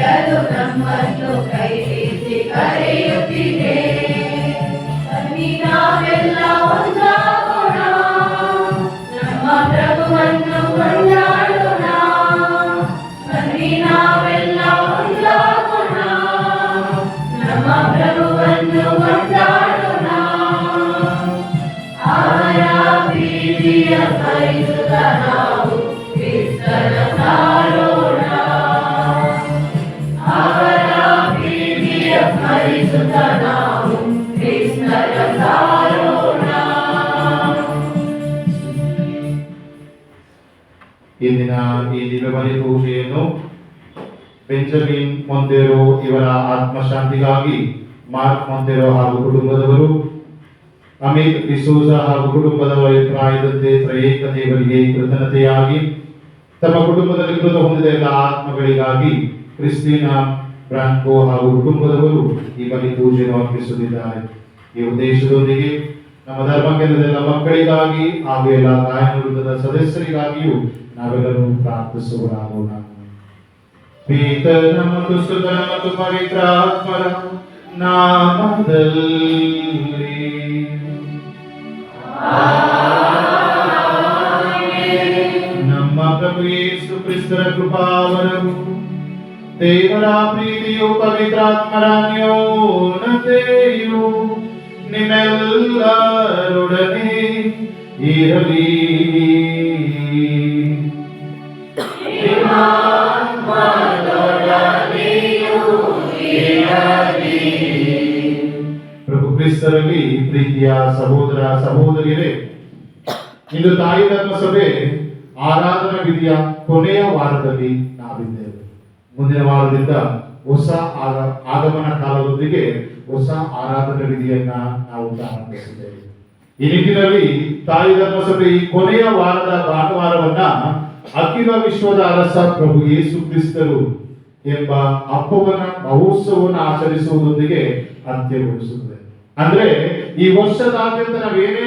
ಬಿಡಲು ನಮ್ಮನ್ನು ಕೈ ಬೀಸಿ ಕರೆಯುತ್ತಿದೆ. ಬನ್ನಿ ನಾವೆಲ್ಲ ಒಂದಾಗೋಣ, ನಮ್ಮ ಪ್ರಭುವನ್ನು ಕೊಂಡಾಡೋಣ. ಬನ್ನಿ ನಾವೆಲ್ಲ ಒಂದಾಗೋಣ, ನಮ್ಮ ಪ್ರಭುವನ್ನು ಕೊಂಡಾಡೋಣ. ಅವರ ಪ್ರೀತಿಯ ಪರಿಸುತ್ತ ನಾವು ಕ್ರಿಸ್ತನ ಸಾರೋಣ. ಅವರ ಪ್ರೀತಿಯ ಪರಿಸುತ್ತ ನಾವು ಕ್ರಿಸ್ತನ ಸಾರೋಣ. ಇಂದಿನ ಈ ದಿವ್ಯಬಲಿ ಪೂಜೆಯನ್ನು ಬೆಂಜಮಿನ್ ಮೊಂತೆರೋ ಇವರ ಆತ್ಮಶಾಂತಿಗಾಗಿ ಮಾರ್ಕ್ ಮೊಂತೆರೋ ಹಾಗೂ ಕುಟುಂಬದವರು, ಅಮಿತ್ ಡಿಸೋಜಾ ಹಾಗೂ ಕುಟುಂಬದವರ ಅಭಿಪ್ರಾಯದಂತೆ ತ್ರಯೇಕ ದೇವರಿಗೆ ಕೃತಜ್ಞತೆಯಾಗಿ ತಮ್ಮ ಕುಟುಂಬದಲ್ಲಿ ಮೃತ ಹೊಂದಿದ ಎಲ್ಲ ಆತ್ಮಗಳಿಗಾಗಿ ಕ್ರಿಸ್ಟಿನಾ ಬ್ರಾಂಕೋ ಹಾಗೂ ಕುಟುಂಬದವರು ಈ ಬಲಿ ಪೂಜೆಯನ್ನು ಅರ್ಪಿಸುತ್ತಿದ್ದಾರೆ. ಈ ಉದ್ದೇಶದೊಂದಿಗೆ ನಮ್ಮ ಧರ್ಮಕೇಂದ್ರದ ಮಕ್ಕಳಿಗಾಗಿ ಹಾಗೂ ಎಲ್ಲ ಗಾಯನ ವೃಂದದ ಸದಸ್ಯರಿಗಾಗಿಯೂ ನಾವೆಲ್ಲರೂ ಪ್ರಾರ್ಥಿಸುವರಾಗೋಣ. ಪಿತನ ಮತ್ತು ಸುತನ ಮತ್ತು ಪವಿತ್ರಾತ್ಮರ ನಾಮದಲ್ಲಿ ನಮ್ಮ ಪ್ರಭು ಯೇಸು ಕ್ರಿಸ್ತರ ಕೃಪಾವರವು, ದೇವರ ಪ್ರೀತಿಯು, ಪವಿತ್ರಾತ್ಮರ ಅನ್ಯೋನ್ಯತೆಯು ನಿಮ್ಮೆಲ್ಲರೊಡನೆ ಇರಲಿ. ಪ್ರಭು ಕ್ರಿಸ್ತರಲ್ಲಿ ಪ್ರೀತಿಯ ಸಹೋದರ ಸಹೋದರಿಯರೇ, ಇಂದು ತಾಯಿ ಧರ್ಮ ಸಭೆ ಆರಾಧನಾ ವಿಧಿಯ ಕೊನೆಯ ವಾರದಲ್ಲಿ ನಾವಿದ್ದೇವೆ. ಮುಂದಿನ ವಾರದಿಂದ ಹೊಸ ಆಗಮನ ಕಾಲದೊಂದಿಗೆ ಹೊಸ ಆರಾಧನಾ ವಿಧಿಯನ್ನ ನಾವು ಪ್ರಾರಂಭಿಸಿದ್ದೇವೆ. ಈ ನಿಟ್ಟಿನಲ್ಲಿ ತಾಯಿ ಧರ್ಮ ಸಭೆ ಈ ಕೊನೆಯ ವಾರದ ಭಾನುವಾರವನ್ನ ಅಖಿಲ ವಿಶ್ವದ ಅರಸ ಪ್ರಭು ಯೇಸು ಕ್ರಿಸ್ತರು ಎಂಬ ಹಬ್ಬವನ್ನ ಮಹೋತ್ಸವವನ್ನು ಆಚರಿಸುವುದರೊಂದಿಗೆ ಅಂತ್ಯಗೊಳಿಸುತ್ತದೆ. ಅಂದ್ರೆ ಈ ವರ್ಷದಾದ್ಯಂತ ನಾವೇನೇ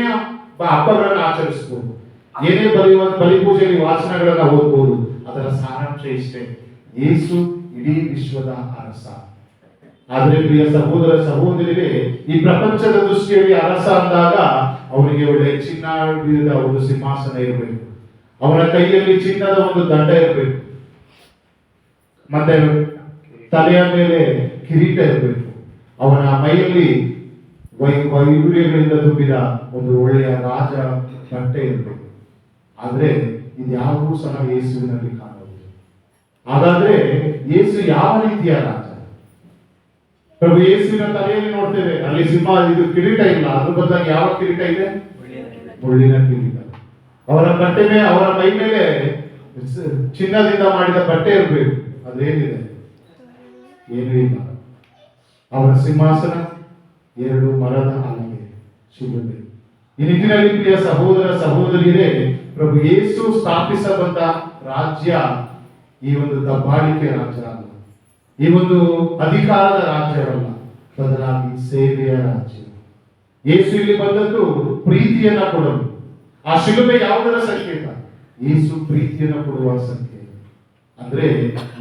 ಹಬ್ಬಗಳನ್ನು ಆಚರಿಸಬಹುದು, ಏನೇ ಬಲಿಪೂಜೆಯಲ್ಲಿ ವಾಚನಗಳನ್ನ ಓದಬಹುದು, ಅದರ ಸಾರಾಂಶ ಇಷ್ಟೇ: ಯೇಸು ಇಡೀ ವಿಶ್ವದ ಅರಸ. ಆದ್ರೆ ಪ್ರಿಯ ಸಹೋದರ ಸಹೋದರಿಗೆ, ಈ ಪ್ರಪಂಚದ ದೃಷ್ಟಿಯಲ್ಲಿ ಅರಸ ಅಂದಾಗ ಅವನಿಗೆ ಒಳ್ಳೆ ಚಿನ್ನದ ಒಂದು ಸಿಂಹಾಸನ ಇರಬೇಕು, ಅವನ ಕೈಯಲ್ಲಿ ಚಿನ್ನದ ಒಂದು ದಂಡ ಇರಬೇಕು, ಮತ್ತೆ ತಲೆಯ ಮೇಲೆ ಕಿರೀಟ ಇರಬೇಕು, ಅವನ ಮೈಯಲ್ಲಿ ವೈಡೂರ್ಯಗಳಿಂದ ತುಂಬಿದ ಒಂದು ಒಳ್ಳೆಯ ರಾಜ ಬಟ್ಟೆ ಇರಬೇಕು. ಆದ್ರೆ ಇದ್ಯಾವುದೂ ಸಹ ಯೇಸುವಿನಲ್ಲಿ ಕಾಣಬಹುದು. ಹಾಗಾದ್ರೆ ಯೇಸು ಯಾವ ರೀತಿಯ ರಾಜ? ಪ್ರಭು ಯೇಸುವಿನ ತಲೆಯಲ್ಲಿ ನೋಡ್ತೇವೆ, ಅಲ್ಲಿ ಇದು ಕಿರೀಟ ಇಲ್ಲ, ಅದ್ರ ಬದಲಾಗಿ ಯಾವ ಕಿರೀಟ ಇದೆ? ಮುಳ್ಳಿನ ಕಿರೀಟ. ಅವರ ಬಟ್ಟೆ ಮೇಲೆ, ಅವರ ಮೈ ಮೇಲೆ ಚಿನ್ನದಿಂದ ಮಾಡಿದ ಬಟ್ಟೆ ಇರಬೇಕು. ಅದೇನಿದೆ? ಏನೂ ಇಲ್ಲ. ಅವರ ಸಿಂಹಾಸನ ಎರಡು ಮರದ ಹಲಗೆ, ಶಿಲುಬೆ. ಈ ನಿಟ್ಟಿನಲ್ಲಿ ಪ್ರಿಯ ಸಹೋದರ ಸಹೋದರಿಯರೇ, ಪ್ರಭು ಯೇಸು ಸ್ಥಾಪಿಸಬಂದ ರಾಜ್ಯ ಈ ಒಂದು ದಬ್ಬಾಳಿಕೆ ರಾಜ್ಯ ಅಲ್ಲ, ಈ ಒಂದು ಅಧಿಕಾರದ ರಾಜ್ಯವಲ್ಲ, ಬದಲಾಗಿ ಸೇವೆಯ ರಾಜ್ಯ. ಯೇಸು ಇಲ್ಲಿ ಬಂದದ್ದು ಪ್ರೀತಿಯನ್ನ ಕೊಡಲು. ಆ ಶಿಲುಬೆ ಯಾವುದರ ಸಂಕೇತ? ಯೇಸು ಪ್ರೀತಿಯನ್ನು ಕೊಡುವ ಸಂಕೇತ. ಅಂದ್ರೆ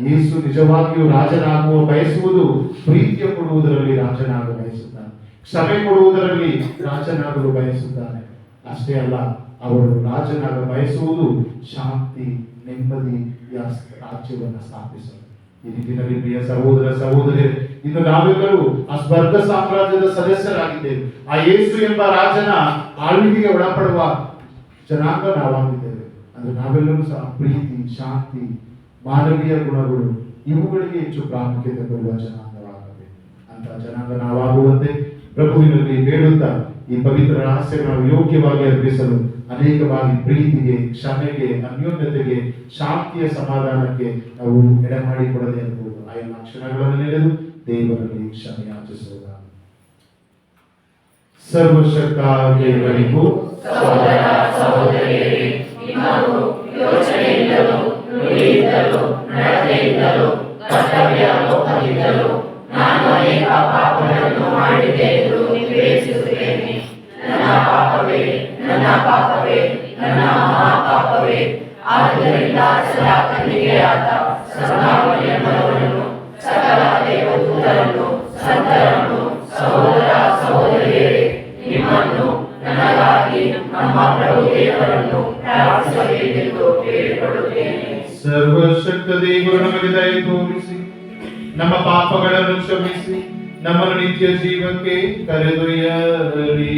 ಯೇಸು ನಿಜವಾಗಿಯೂ ರಾಜನಾಗುವ ಬಯಸುವುದು ಪ್ರೀತಿಯ ಕೊಡುವುದರಲ್ಲಿ ರಾಜನಾಗ ಬಯಸುತ್ತಾನೆ, ಕ್ಷಮೆ ಕೊಡುವುದರಲ್ಲಿ ರಾಜನಾಗಲು ಬಯಸುತ್ತಾನೆ. ಅಷ್ಟೇ ಅಲ್ಲ, ಅವರು ರಾಜನಾಗ ಬಯಸುವುದು ಶಾಂತಿ, ನೆಮ್ಮದಿಯ ರಾಜ್ಯವನ್ನು ಸ್ಥಾಪಿಸಲು. ಈ ನಿಟ್ಟಿನಲ್ಲಿ ಪ್ರಿಯ ಸಹೋದರ ಸಹೋದರಿ, ಇನ್ನು ನಾವೆಲ್ಲರೂ ಆ ಸ್ವರ್ಗ ಸಾಮ್ರಾಜ್ಯದ ಸದಸ್ಯರಾಗಿದ್ದೇವೆ. ಆ ಯೇಸು ಎಂಬ ರಾಜನ ಆಳ್ವಿಕೆಗೆ ಒಳಪಡುವ ಜನಾಂಗ ನಾವಾಗಿದ್ದೇವೆ. ಅಂದ್ರೆ ನಾವೆಲ್ಲರೂ ಸಹ ಪ್ರೀತಿ, ಶಾಂತಿ, ಮಾನವೀಯ ಗುಣಗಳು ಇವುಗಳಿಗೆ ಹೆಚ್ಚು ಪ್ರಾಮುಖ್ಯತೆ ಕೊಡುವ ಜನಾಂಗವಾಗಬೇಕು. ಅಂತ ಜನಾಂಗ ನಾವಾಗುವಂತೆ ಪ್ರಭುವಿನಲ್ಲಿ ಬೇಡುತ್ತಾ ಈ ಪವಿತ್ರ ರಹಸ್ಯಗಳನ್ನು ಯೋಗ್ಯವಾಗಿ ಅರ್ಪಿಸಲು ಅನೇಕವಾಗಿ ಪ್ರೀತಿಗೆ, ಕ್ಷಮೆಗೆ, ಅನ್ಯೋನ್ಯತೆಗೆ, ಶಾಂತಿಯ ಸಮಾಧಾನಕ್ಕೆ ನಾವು ಎಡೆಮಾಡಿಕೊಡದೆ ಇರಬಹುದು. ಆ ಎಲ್ಲ ಕ್ಷಣಗಳನ್ನು ನೆನೆದು ದೇವರಲ್ಲಿ ಕ್ಷಮೆ ಯಾಚಿಸೋಣ. ಸರ್ವಶಕ್ತ ದೇವರಿಗೂ ಸಹೋದರ ಸಹೋದರಿಯರೇ, ನಿಮ್ಮನ್ನು ಯೋಚನೆಯಿಂದಲೂ, ನುಡಿಯಿಂದಲೂ, ನಡತೆಯಿಂದಲೂ, ಕರ್ತವ್ಯ ಲೋಪದಿಂದಲೂ ನಾನು ಅನೇಕ ಪಾಪಗಳನ್ನು ಮಾಡಿದೆ ಎಂದು ವಿವೇಚಿಸುತ್ತೇನೆ. ನನ್ನ ಪಾಪವೇ, ನನ್ನ ಪಾಪವೇ, ನನ್ನ ಮಹಾಪಾಪವೇ. ಆದ್ದರಿಂದ ಸದಾ ಕನ್ನಿಕೆಯಾದ ಸದಾವಳಿಯನ್ನು ಸಕಲ ದೇವದೂತರನ್ನು, ಸಂತರನ್ನು, ಸಹೋದರ ಸಹೋದರಿಯರೇ, ನಿಮ್ಮನ್ನು ನನಗಾಗಿ ನಮ್ಮ ಪ್ರಭು ದೇವರನ್ನು ಪ್ರಾರ್ಥಿಸಬೇಕೆಂದು ಬೇಡಿಕೊಳ್ಳುತ್ತೇನೆ. ಸರ್ವಶಕ್ತ ದೇವರು ನಮಗೆ ದಯೆ ತೋರಿಸಿ ನಮ್ಮ ಪಾಪಗಳನ್ನು ಕ್ಷಮಿಸಿ ನಮ್ಮನ್ನು ನಿತ್ಯ ಜೀವಕ್ಕೆ ಕರೆದೊಯ್ಯಲಿ.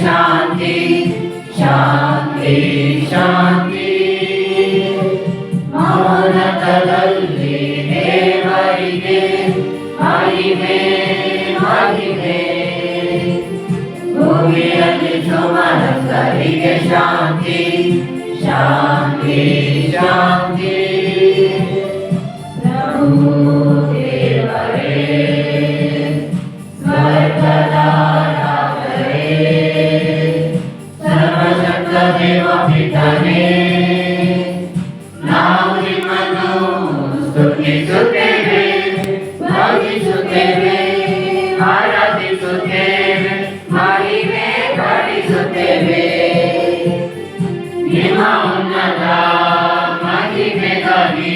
ಶಾಂತಿ ಶಾಂತಿ ಶಾಂತಿ ಮೌನತದಲ್ಲಿ ದೇವರಿಗೆ ಮಹಿಮೆ ಮಹಿಮೆ. ಭೂಮಿಯಲ್ಲಿ ಸುಮನಸ್ಕರಿಗೆ ಶಾಂತಿ ಶಾಂತಿ ಶಾಂತಿ. ಪ್ರಭು ದೇವರೇ ಸ್ವರ್ಗದ ದೇವ ಪಿತನೇ, ನಾವು ನಿಮ್ಮನ್ನು ಸ್ತುತಿಸುತ್ತೇವೆ, ವಂದಿಸುತ್ತೇವೆ, ಆರಾಧಿಸುತ್ತೇವೆ, ಮಹಿಮೆ ಪಡಿಸುತ್ತೇವೆ. ನಿಮ್ಮ ಉನ್ನತ ಮಹಿಮೆಗಾಗಿ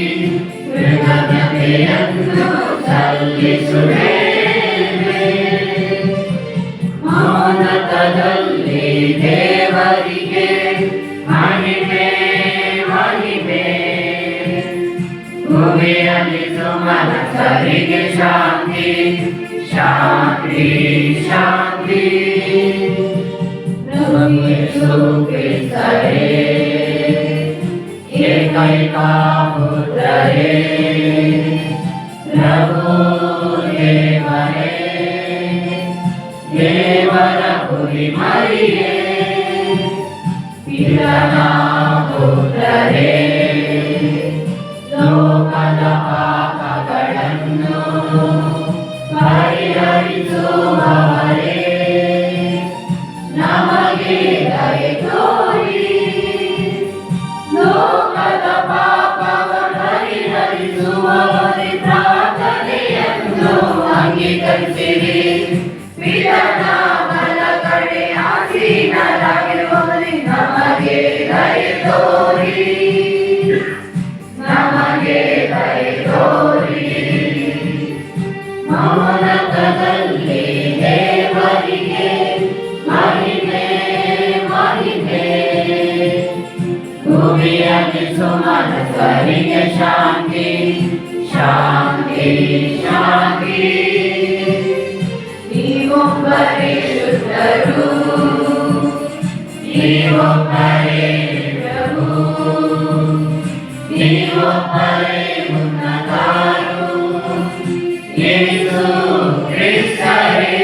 ಕೃತಜ್ಞತೆಯನ್ನು ಸಲ್ಲಿಸುತ್ತೇವೆ. ಮೌನತದಲ್ಲಿ ದೇವರಿಗೆ ಮಹಿಮೆ ಮಹಿಮೆ. ಭೂಮಿಯಲ್ಲಿ ಸುಮನಸ್ಕರಿಗೆ ಶಾಂತಿ ಶಾಂತಿ ಶಾಂತಿ. ಪ್ರಭು ಯೇಸು ಕ್ರಿಸ್ತರೇ, ಏಕೈಕ ಪುತ್ರರೇ, ಪ್ರಭು ದೇವರೇ, ದೇವರ ಕುರಿಮರಿಯೇ, ಪಿತನ ಪುತ್ರರೇ, ಲೋಕದ ಪಾಪಗಳನ್ನು ಪರಿಹರಿಸುವವರೇ, ನಮಗೆ ದಯೆ ತೋರಿ. ಲೋಕದ ಪಾಪವ ಪರಿಹರಿಸುವವರೇ, ಪ್ರಾರ್ಥನೆಯನ್ನು ಅಂಗೀಕರಿಸಿರಿ. ಪಿತನ ಬಲ ಕಡೆ ಆಸೀನರಾಗಿರುವವರೇ, ನಮಗೆ ದಯೆ ತೋರಿ, ನಮಗೆ ದಯೆ ತೋರಿ. ಮೌನತದಲ್ಲಿ ದೇವರಿಗೆ ಮಹಿಮೆ ಮಹಿಮೆ. ಭೂಮಿಯಲ್ಲಿ ಸುಮನಸ್ಕರಿಗೆ ಶಾಂತಿ ಶಾಂತಿ ಶಾಂತಿ. ನೀವೊಬ್ಬರೇ ಶುದ್ಧರು, ನೀವೊಬ್ಬರೇ ಪ್ರಭು, ನೀವೊಬ್ಬರೇ ಉನ್ನತರು, ಯೇಸು ಕ್ರಿಸ್ತರೇ.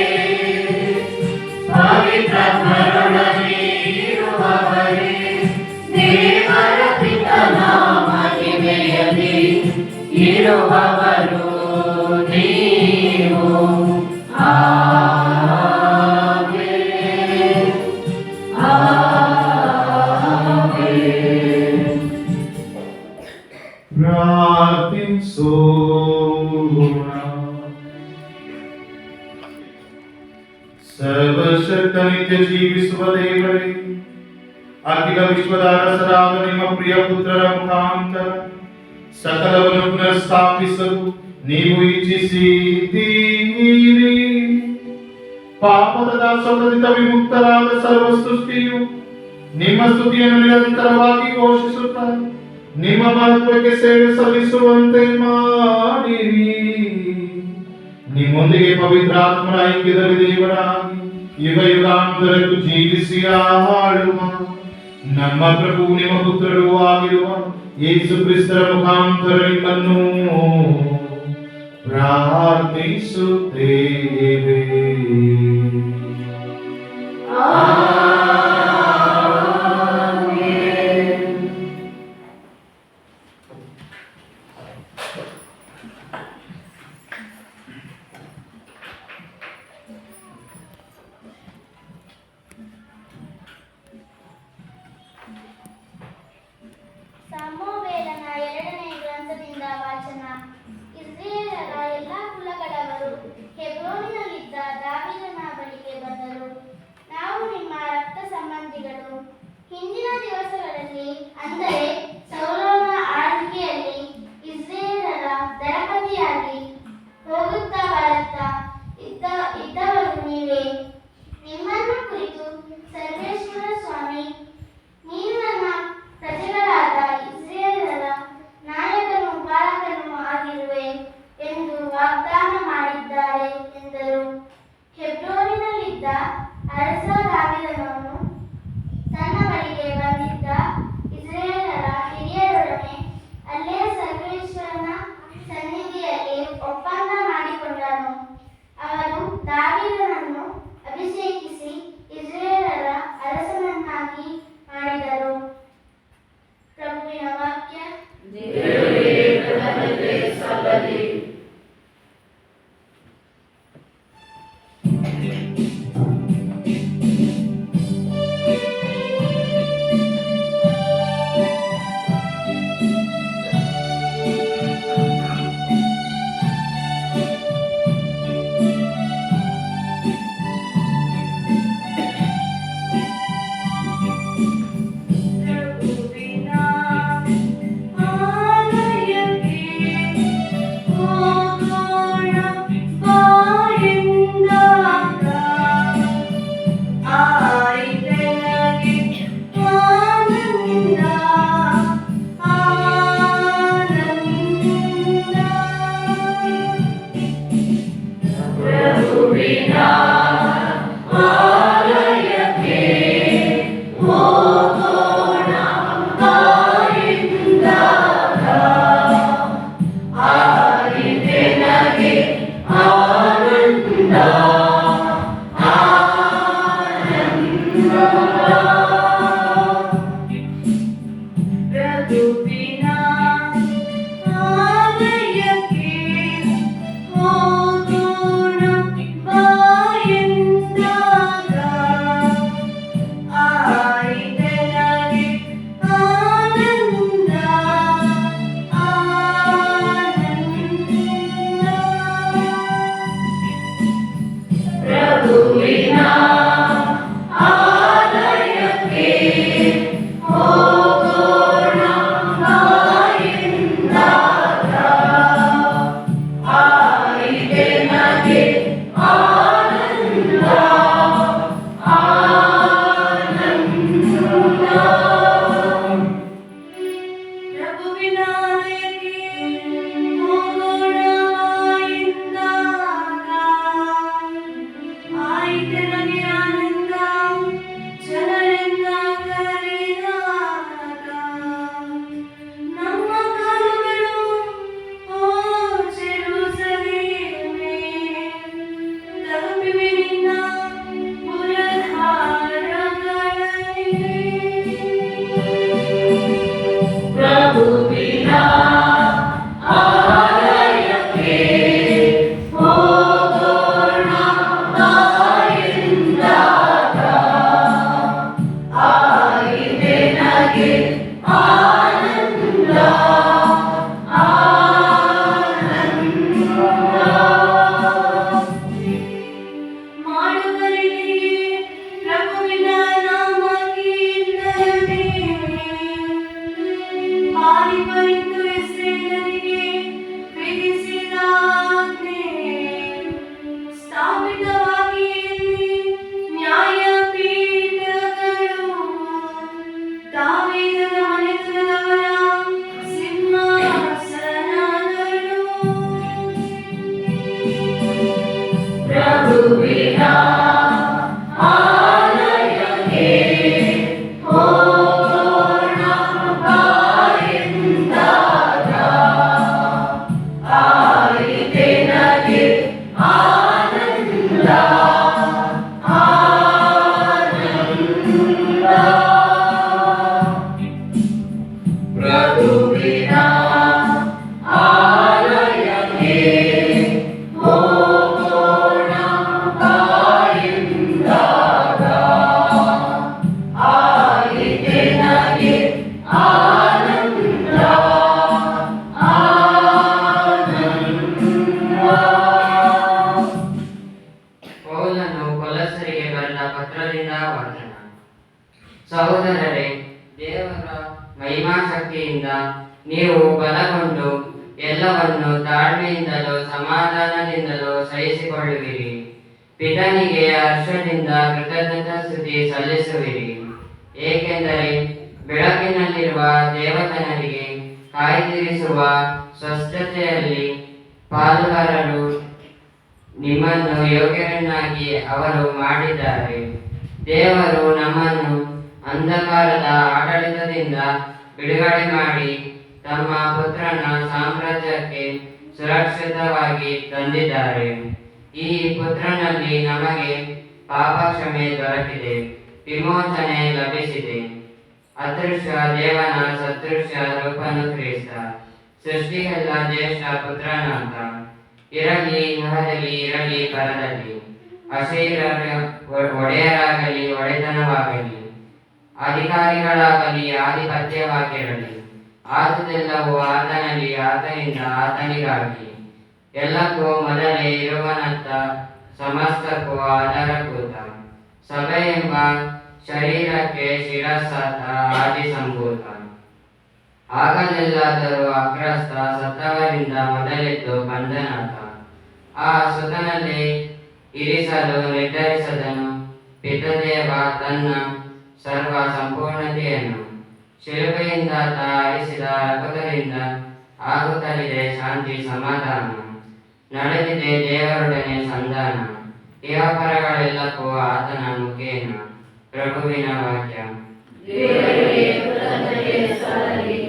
ಪವಿತ್ರಾತ್ಮರೊಡನೆ ಇರುವವರೇ, ದೇವರ ಪಿತನ ಮಹಿಮೆಯಲ್ಲಿ ಇರುವವರು ನೀವು. Amen, amen. ಪ್ರಾರ್ಥಿಸೋಣ. ಸರ್ವಶಕ್ತ ನಿತ್ಯ ಜೀವಿಸುವ ದೇವರೇ, ಅಖಿಲ ವಿಶ್ವದ ಅರಸರಾದ ನಿಮ್ಮ ಪ್ರಿಯ ಪುತ್ರರ ಮುಖಾಂತರ ಸಕಲವನ್ನು ಪುನಃಸ್ಥಾಪಿಸಲು ನೀವು ಇಚ್ಛಿಸಿದ್ದೀರಿ. ಪಾಪದ ದಾಸೋಹದಿಂದ ವಿಮುಕ್ತರಾದ ಸರ್ವ ಸೃಷ್ಟಿಯು ನಿಮ್ಮ ಸ್ತುತಿಯನ್ನು ನಿರಂತರವಾಗಿ ಘೋಷಿಸುತ್ತಾರೆ. ನಿಮ್ಮ ಮಹತ್ವಕ್ಕೆ ಸೇವೆ ಸಲ್ಲಿಸುವಂತೆ ಮಾಡಿರಿ. ನಿಮ್ಮೊಂದಿಗೆ ಪವಿತ್ರಾತ್ಮನ ಐಕ್ಯದಲ್ಲಿ ದೇವರಾಗಿ ಯುಗ ಯುಗಾಂತರಕ್ಕೂ ಜೀವಿಸಿ ಆಳುವ ನಮ್ಮ ಪ್ರಭು ನಿಮ್ಮ ಪುತ್ರರೂ ಆಗಿರುವ ಯೇಸು ಕ್ರಿಸ್ತರ ಮುಖಾಂತರ ನಿಮ್ಮನ್ನು ಪ್ರಾರ್ಥಿಸುತ್ತೇವೆ. ಸಮುವೇಲನ 2ನೇ ಗ್ರಂಥದಿಂದ ವಾಚನ. ಇಸ್ರಾಯೇಲರ ಎಲ್ಲಾ ಕುಲಗಳವರು ಹೆಬ್ರೋನಿನಲ್ಲಿದ್ದ ದಾವೀದನ ಬಳಿಗೆ ಬಂದರು. ನಾವು ನಿಮ್ಮ ರಕ್ತ ಸಂಬಂಧಿಗಳು. ಹಿಂದಿನ ದಿವಸಗಳಲ್ಲಿ, ಅಂದರೆ ಸೌಲನ ಆಳ್ವಿಕೆಯಲ್ಲಿ, ಇಸ್ರಾಯೇಲರ ದಳಪತಿಯಾಗಿ ಹೋಗುತ್ತಾ ಬರುತ್ತಾ ಇದ್ದವರು ನೀವೇ. ನಿಮ್ಮನ್ನು ಕುರಿತು ಸರ್ವೇಶ್ವರ ಸ್ವಾಮಿ, ನೀನು ನನ್ನ ಪ್ರಜೆಗಳಾದ ಇಸ್ರಾಯೇಲರ ನಾಯಕನೂ ಪಾಲಕನೂ ಆಗಿರುವೆ ಎಂದು ವಾಗ್ದಾನ ಮಾಡಿದ್ದಾರೆ ಎಂದರು. ಹೆಬ್ರೋನಿನಲ್ಲಿದ್ದ ಅರಸ ದಾವೀದನು ತನ್ನ ಬಳಿಗೆ ಬಂದಿದ್ದ ಇಸ್ರಾಯೇಲರ ಹಿರಿಯರೊಡನೆ ಅಲ್ಲೇ ಸರ್ವೇಶ್ವರನ ಸನ್ನಿಧಿಯಲ್ಲಿ ಒಪ್ಪಂದ ಮಾಡಿಕೊಂಡನು. ಅವರು ದಾವೀದನನ್ನು ಅಭಿಷೇಕಿಸಿ ಇಸ್ರಾಯೇಲರ ಅರಸನನ್ನಾಗಿ ಮಾಡಿದರು. ಪ್ರಭುವಿನ ವಾಕ್ಯ. ದೇವರೇ ಕೃತಜ್ಞತೆ ಸಲ್ಲಲಿ. ಆಯಿತೆನಗೆ ಆನಂದ ಜನರೆಲ್ಲ ಕರೆದಾಗ ನಮ್ಮ ಕಾಲುಗಳು ಓ ಜೆರೂಸಲೇಮೇ ತಲುಪಿವೆ ನಿನ್ನ ಪುರದ್ವಾರಗಳಲ್ಲಿ. ಪ್ರಭುವಿನ ಆಲಯಕ್ಕೆ ಹೋಗೋಣ ಬಾಯೆಂದಾಗ ಆಗಿದೆ ನಗೆ ಆನಂದ ಮಾಡುವರಿಗೆ ಪ್ರಭುವಿನ ನಾಮ ಕೀರ್ತನೆ ಮಾರಿಬರಿತು ಇಸ್ರೇಲರಿಗೆ ವಿಧಿಸಿದ ಆಜ್ಞೆ ಸ್ಥಾಪಿತವಾಗಿ ಇಲ್ಲಿ ನ್ಯಾಯಪೀಠಗಳು ದಾವೀದನ ಮನೆತನದವರ ಸಿಂಹಾಸನಗಳು. ಪ್ರಭುವಿನ ಆಲಯಕ್ಕೆ ಹೋಗೋಣ ಬಾಯೆಂದಾಗ ಆಯಿತೆ ನಗೆ ಆನಂದ ಆನಂದ. ಪ್ರಭುವಿನ ಆಲಯಕ್ಕೆ ಹೋಗೋಣ ಬಾಯೆಂದಾಗ ಆಯಿತೆ ನಗೆ ಆನಂದ ಆನಂದ. ಪೌಲನು ಕೊಲೊಸ್ಸರಿಗೆ ಬರೆದ ಪತ್ರದಿಂದ ವಾಚನ. ಸಹೋದರರೇ, ದೇವರ ಮಹಿಮಾಶಕ್ತಿಯಿಂದ ನೀವು ಬಲಗೊಂಡು ಎಲ್ಲವನ್ನು ತಾಳ್ಮೆಯಿಂದಲೂ ಸಮಾಧಾನದಿಂದಲೂ ಸಹಿಸಿಕೊಳ್ಳುವಿರಿ. ಪಿತನಿಗೆ ಹರ್ಷದಿಂದ ಕೃತಜ್ಞತಾಸ್ತುತಿ ಸಲ್ಲಿಸುವಿರಿ. ಏಕೆಂದರೆ ಬೆಳಕಿನಲ್ಲಿರುವ ದೇವತನರಿಗೆ ಕಾಯ್ದಿರಿಸುವ ಸ್ವಸ್ಥತೆಯಲ್ಲಿ ಪಾಲುಗಾರರು ನಿಮ್ಮನ್ನು ಯೋಗ್ಯರನ್ನಾಗಿ ಅವರು ಮಾಡಿದ್ದಾರೆ. ದೇವರು ನಮ್ಮನ್ನು ಅಂಧಕಾರದ ಆಡಳಿತದಿಂದ ಬಿಡುಗಡೆ ಮಾಡಿ ತಮ್ಮ ಪುತ್ರನ ಸಾಮ್ರಾಜ್ಯಕ್ಕೆ ಸುರಕ್ಷಿತವಾಗಿ ತಂದಿದ್ದಾರೆ. ಈ ಪುತ್ರನಲ್ಲಿ ನಮಗೆ ಪಾಪ ಕ್ಷಮೆ ದೊರಕಿದೆ, ವಿಮೋಚನೆ ಲಭಿಸಿದೆ. ಅದೃಶ್ಯ ದೇವನ ಸದೃಶ್ಯ ರೂಪನು ಕ್ರಿಸ್ತ, ಸೃಷ್ಟಿಗೆಲ್ಲ ಜ್ಯೇಷ್ಠ ಪುತ್ರನಾಥ. ಇರಲಿ ಇಹದಲ್ಲಿ ಇರಲಿ ಪರದಲ್ಲಿ, ಅಶರೀರ ಒಡೆಯರಾಗಲಿ ಒಡೆತನವಾಗಲಿ, ಅಧಿಕಾರಿಗಳಾಗಲಿ ಆಧಿಪತ್ಯವಾಗಿರಲಿ, ಆದುದೆಲ್ಲವೂ ಆತನಲ್ಲಿ ಆತನಿಂದ ಆತನಿಗಾಗಿ. ಎಲ್ಲಕ್ಕೂ ಮೊದಲೇ ಇರುವನಂತ ಸಮಸ್ತಕ್ಕೂ ಆಧಾರಭೂತ. ಸಭೆ ಎಂಬ ಶರೀರಕ್ಕೆ ಶಿರಸ್ಸಾತ ಆದಿಸಂಭೂತ. ಆಗಲೆಲ್ಲಾದರೂ ಅಗ್ರಸ್ತ ಸತ್ತವರಿಂದ ಮೊದಲೆದ್ದು ಬಂದನಾಥ. ಆ ಸುತನಲ್ಲಿ ಇರಿಸಲು ನಿರ್ಧರಿಸದನು ಪಿತದೇವ ತನ್ನ ಸರ್ವ ಸಂಪೂರ್ಣತೆಯನ್ನು. ಶಿಲುಬೆಯಿಂದ ಆರಿಸಿದ ರಕ್ತದಿಂದ ಆಗುತ್ತಲಿದೆ ಶಾಂತಿ ಸಮಾಧಾನ. ನಡೆದಿದೆ ದೇವರೊಡನೆ ಸಂಧಾನ. ಇಹಪರಗಳೆಲ್ಲಕ್ಕೂ ಆತನ ಮುಖೇನ. ಪ್ರಭುವಿನ ವಾಕ್ಯ. ದೇವರಿಗೆ ಕೃತಜ್ಞತೆ ಸಲ್ಲಲಿ.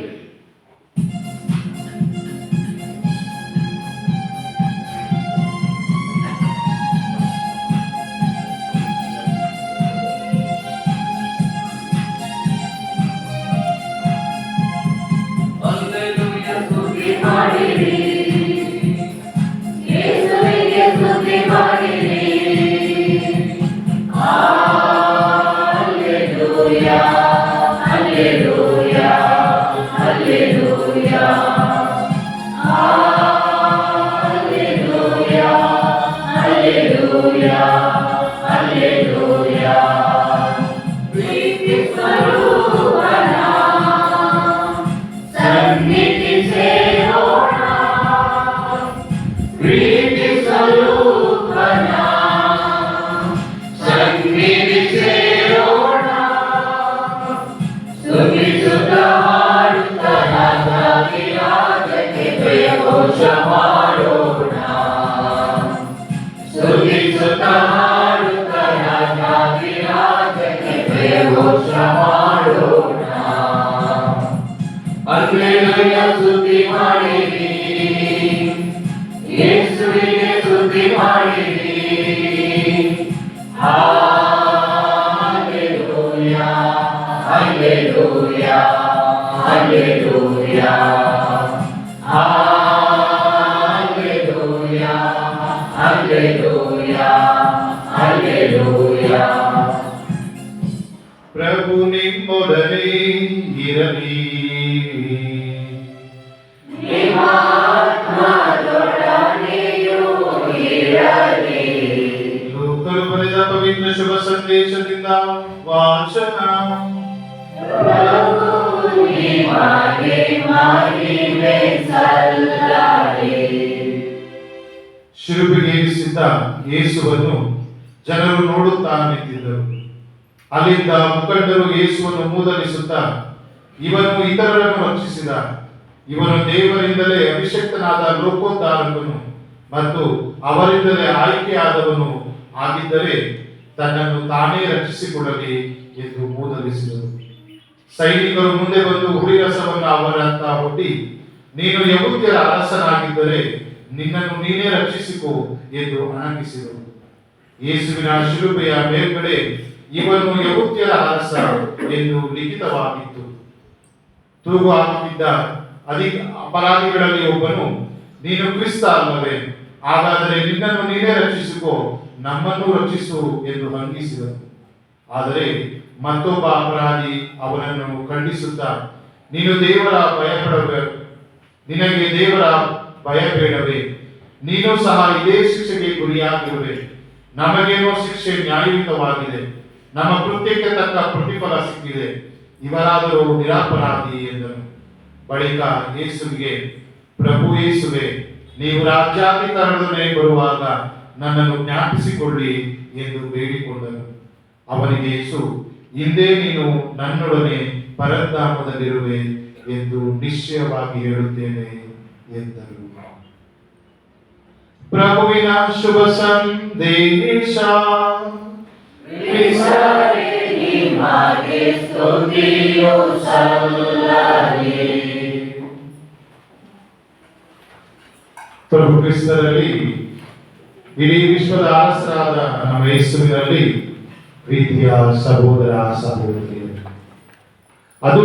ಯೇಸುವಿಗೆ ಸ್ತುತಿ ಮಾಡಿರಿ. ಹಲ್ಲೆಲೂಯಾ ಹಲ್ಲೆಲೂಯಾ ಯೇಸುವಿಗೆ ಸ್ತುತಿ ಮಾಡಿರಿ, ಯೇಸುವಿಗೆ ಸ್ತುತಿ ಮಾಡಿರಿ. ಹಲ್ಲೆಲೂಯಾ, ಹಲ್ಲೆಲೂಯಾ, ಹಲ್ಲೆಲೂಯಾ, ಹಲ್ಲೆಲೂಯಾ, ಹಲ್ಲೆಲೂಯಾ, ಹಲ್ಲೆಲೂಯಾ. ಪ್ರಭು ನಿಮ್ಮೊಡನೆ ಇರಲಿ. ನಿಮ್ಮಾತ್ಮದೊಡನೆಯೂ ಇರಲಿ. ಲೂಕನು ಬರೆದ ಪವಿತ್ರ ಶುಭ ಸಂದೇಶದಿಂದ ವಾಚನ. ಪ್ರಭು ನಿಮಗೆ ಮಹಿಮೆ ಸಲ್ಲಲಿ. ಶಿಲುಬೆಗೇರಿಸಿದ್ದ ಯೇಸುವನ್ನು ಜನರು ನೋಡುತ್ತಾ ನಿಂತಿದ್ದರು. ಅಲ್ಲಿದ್ದ ಮುಖಂಡರು ಯೇಸುವನ್ನು ಮೂದಲಿಸುತ್ತಾ, ಇವನು ಇತರರನ್ನು ರಕ್ಷಿಸಿದ, ಇವನು ದೇವರಿಂದಲೇ ಅಭಿಷಕ್ತನಾದ ಲೋಕೋದ್ಧಾರಕನು ಮತ್ತು ಅವರಿಂದಲೇ ಆಯ್ಕೆಯಾದವನು ಆಗಿದ್ದರೆ ತನ್ನನ್ನು ತಾನೇ ರಕ್ಷಿಸಿಕೊಳ್ಳಲಿ ಎಂದು ಮೂದಲಿಸಿದರು. ಸೈನಿಕರು ಮುಂದೆ ಬಂದು ಹುಳಿರಸವನ್ನು ಅವರತ್ತ ಒಡ್ಡಿ, ನೀನು ಯಹೂದ್ಯರ ಅರಸನಾಗಿದ್ದರೆ ನಿನ್ನನ್ನು ನೀನೇ ರಕ್ಷಿಸಿಕೋ ಎಂದು ಅಣಕಿಸಿದರು. ಯೇಸುವಿನ ಶಿಲುಬೆಯ ಮೇಲ್ಗಡೆ ಇವನು ಯಹೂದ್ಯರ ಅರಸ ಎಂದು ಲಿಖಿತವಾಗಿತ್ತು. ತೂಗು ಹಾಕಿದ್ದ ಅಪರಾಧಿಗಳಲ್ಲಿ ಒಬ್ಬನು, ನೀನು ಕ್ರಿಸ್ತ ಅಲ್ಲವೇ? ಹಾಗಾದರೆ ನಿನ್ನನ್ನು ನೀನೇ ರಕ್ಷಿಸಿಕೋ, ನಮ್ಮನ್ನು ರಕ್ಷಿಸು ಎಂದು ಹಂಗಿಸಿದನು. ಆದರೆ ಮತ್ತೊಬ್ಬ ಅಪರಾಧಿ ಅವನನ್ನು ಖಂಡಿಸುತ್ತಾ, ನೀನು ನಿನಗೆ ದೇವರ ಭಯ ಬೇಡವೇ? ನೀನು ಸಹ ಇದೇ ಶಿಕ್ಷೆಗೆ ಗುರಿಯಾಗಿರುವೆ. ನಮಗೇನೋ ಶಿಕ್ಷೆ ನ್ಯಾಯಯುತವಾಗಿದೆ, ನಮ್ಮ ಕೃತ್ಯಕ್ಕೆ ತಕ್ಕ ಪ್ರತಿಫಲ ಸಿಕ್ಕಿದೆ, ಇವರಾದರೂ ನಿರಪರಾಧಿ ಎಂದನು. ಬಳಿಕ ಯೇಸುವಿಗೆ, ಪ್ರಭು ಯೇಸುವೆ, ನೀವು ರಾಜ್ಯಾಧಿಕಾರದೊಡನೆ ಬರುವಾಗ ನನ್ನನ್ನು ಜ್ಞಾಪಿಸಿಕೊಳ್ಳಿ ಎಂದು ಬೇಡಿಕೊಂಡನು. ಅವನಿಗೆ ಯೇಸು, ಹಿಂದೆ ನೀನು ನನ್ನೊಡನೆ ಪರಧಾಮದಲ್ಲಿರುವೆ ಎಂದು ನಿಶ್ಚಯವಾಗಿ ಹೇಳುತ್ತೇನೆ ಎಂದರು. ಪ್ರಭುವಿನ ಶುಭ ಸಂದೇಶ. ಕ್ರಿಸ್ತರೇ ನಿಮಗೆ ಸ್ತುತಿಯು ಸಲ್ಲಲಿ. ಪ್ರಭು ಕ್ರಿಸ್ತರಲ್ಲಿ ಇಡೀ ವಿಶ್ವದ ಅರಸರಾದ ನಮ್ಮ ಯೇಸುವಿನಲ್ಲಿ ಪ್ರೀತಿಯ ಸಹೋದರ ಸಹೋದರಿಯರು, ಅದು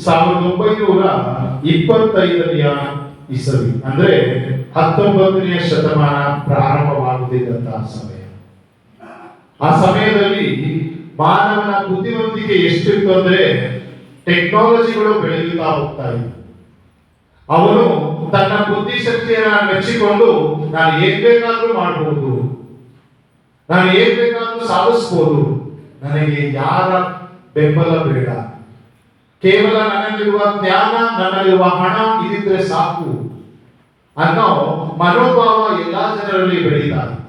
1925ನೇ ಇಸವಿ ಅಂದ್ರೆ 19ನೇ ಶತಮಾನ ಪ್ರಾರಂಭವಾಗುತ್ತಿದ್ದಂತಹ ಸಮಯ. ಆ ಸಮಯದಲ್ಲಿ ಮಾನವನ ಬುದ್ಧಿವಂತಿಕೆ ಎಷ್ಟಿತ್ತು ಅಂದ್ರೆ ಟೆಕ್ನಾಲಜಿಗಳು ಬೆಳೆಯುತ್ತಾ ಹೋಗ್ತಾ ಇತ್ತು. ಅವನು ತನ್ನ ಬುದ್ಧಿಶಕ್ತಿಯನ್ನ ಮೆಚ್ಚಿಕೊಂಡು ನಾನು ಏನ್ ಬೇಕಾದ್ರೂ ಮಾಡಬಹುದು, ನಾನು ಏನ್ ಬೇಕಾದ್ರೂ ಸಾಧಿಸಬಹುದು, ನನಗೆ ಯಾರ ಬೆಂಬಲ ಬೇಡ, ಕೇವಲ ನನ್ನಲ್ಲಿರುವ ಜ್ಞಾನ, ನನ್ನಲ್ಲಿರುವ ಹಣ ಇದಿದ್ರೆ ಸಾಕು ಅನ್ನೋ ಮನೋಭಾವ ಎಲ್ಲಾ ಜನರಲ್ಲಿ ಬೆಳೀತಾ ಇತ್ತು.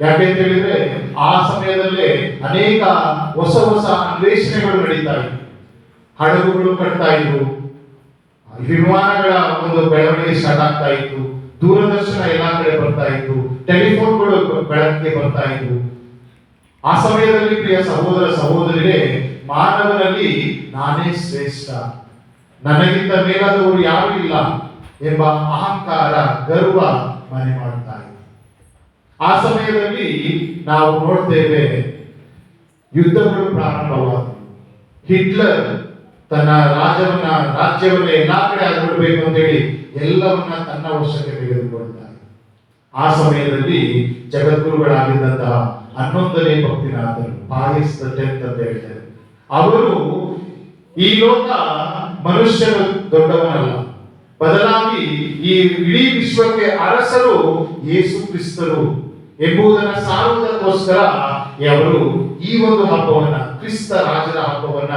ಯಾಕೆಂತ ಹೇಳಿದ್ರೆ ಆ ಸಮಯದಲ್ಲೇ ಅನೇಕ ಹೊಸ ಹೊಸ ಅನ್ವೇಷಣೆಗಳು ನಡೀತಾ ಇತ್ತು. ಹಡಗುಗಳು ಕಟ್ತಾ ಇದ್ರು, ವಿಮಾನಗಳ ಒಂದು ಬೆಳವಣಿಗೆ ಸ್ಟಾರ್ಟ್ ಆಗ್ತಾ ಇತ್ತು, ದೂರದರ್ಶನ ಎಲ್ಲಾ ಕಡೆ ಬರ್ತಾ ಇತ್ತು, ಟೆಲಿಫೋನ್ಗಳು ಬೆಳಕಿಗೆ ಬರ್ತಾ ಇತ್ತು. ಆ ಸಮಯದಲ್ಲಿ ಪ್ರಿಯ ಸಹೋದರ ಸಹೋದರಿಯರೇ, ಮಾನವನಲ್ಲಿ ನಾನೇ ಶ್ರೇಷ್ಠ, ನನಗಿಂತ ಮೇಲಾದವರು ಯಾರು ಇಲ್ಲ ಎಂಬ ಅಹಂಕಾರ, ಗರ್ವ ಮನೆ ಮಾಡ್ತಾ ಇತ್ತು. ಆ ಸಮಯದಲ್ಲಿ ನಾವು ನೋಡ್ತೇವೆ, ಯುದ್ಧಗಳು ಪ್ರಾರಂಭವಾದವು. ಹಿಟ್ಲರ್ ತನ್ನ ರಾಜ್ಯವನ್ನ ಎಲ್ಲಾ ಕಡೆ ಆಗ್ಬಿಡ್ಬೇಕು ಅಂತ ಹೇಳಿ ಎಲ್ಲವನ್ನ ತನ್ನ ವಶಕ್ಕೆ ತೆಗೆದುಕೊಳ್ತಾರೆ. ಆ ಸಮಯದಲ್ಲಿ ಜಗದ್ಗುರುಗಳಾಗಿದ್ದಂತಹ 11ನೇ ಭಕ್ತಿನಾಥರು, ಪಾಯಸ್ ದ 10th ಅಂತ ಹೇಳ್ತಾರೆ, ಅವರು ಈ ಲೋಕ ಮನುಷ್ಯರು ದೊಡ್ಡವನಲ್ಲ, ಬದಲಾಗಿ ಈ ಇಡೀ ವಿಶ್ವಕ್ಕೆ ಅರಸರು ಯೇಸು ಕ್ರಿಸ್ತರು ಎಂಬುದನ್ನು ಸಾರುವುದಕ್ಕೋಸ್ಕರ ಅವರು ಈ ಒಂದು ಹಬ್ಬವನ್ನ, ಕ್ರಿಸ್ತ ರಾಜರ ಹಬ್ಬವನ್ನ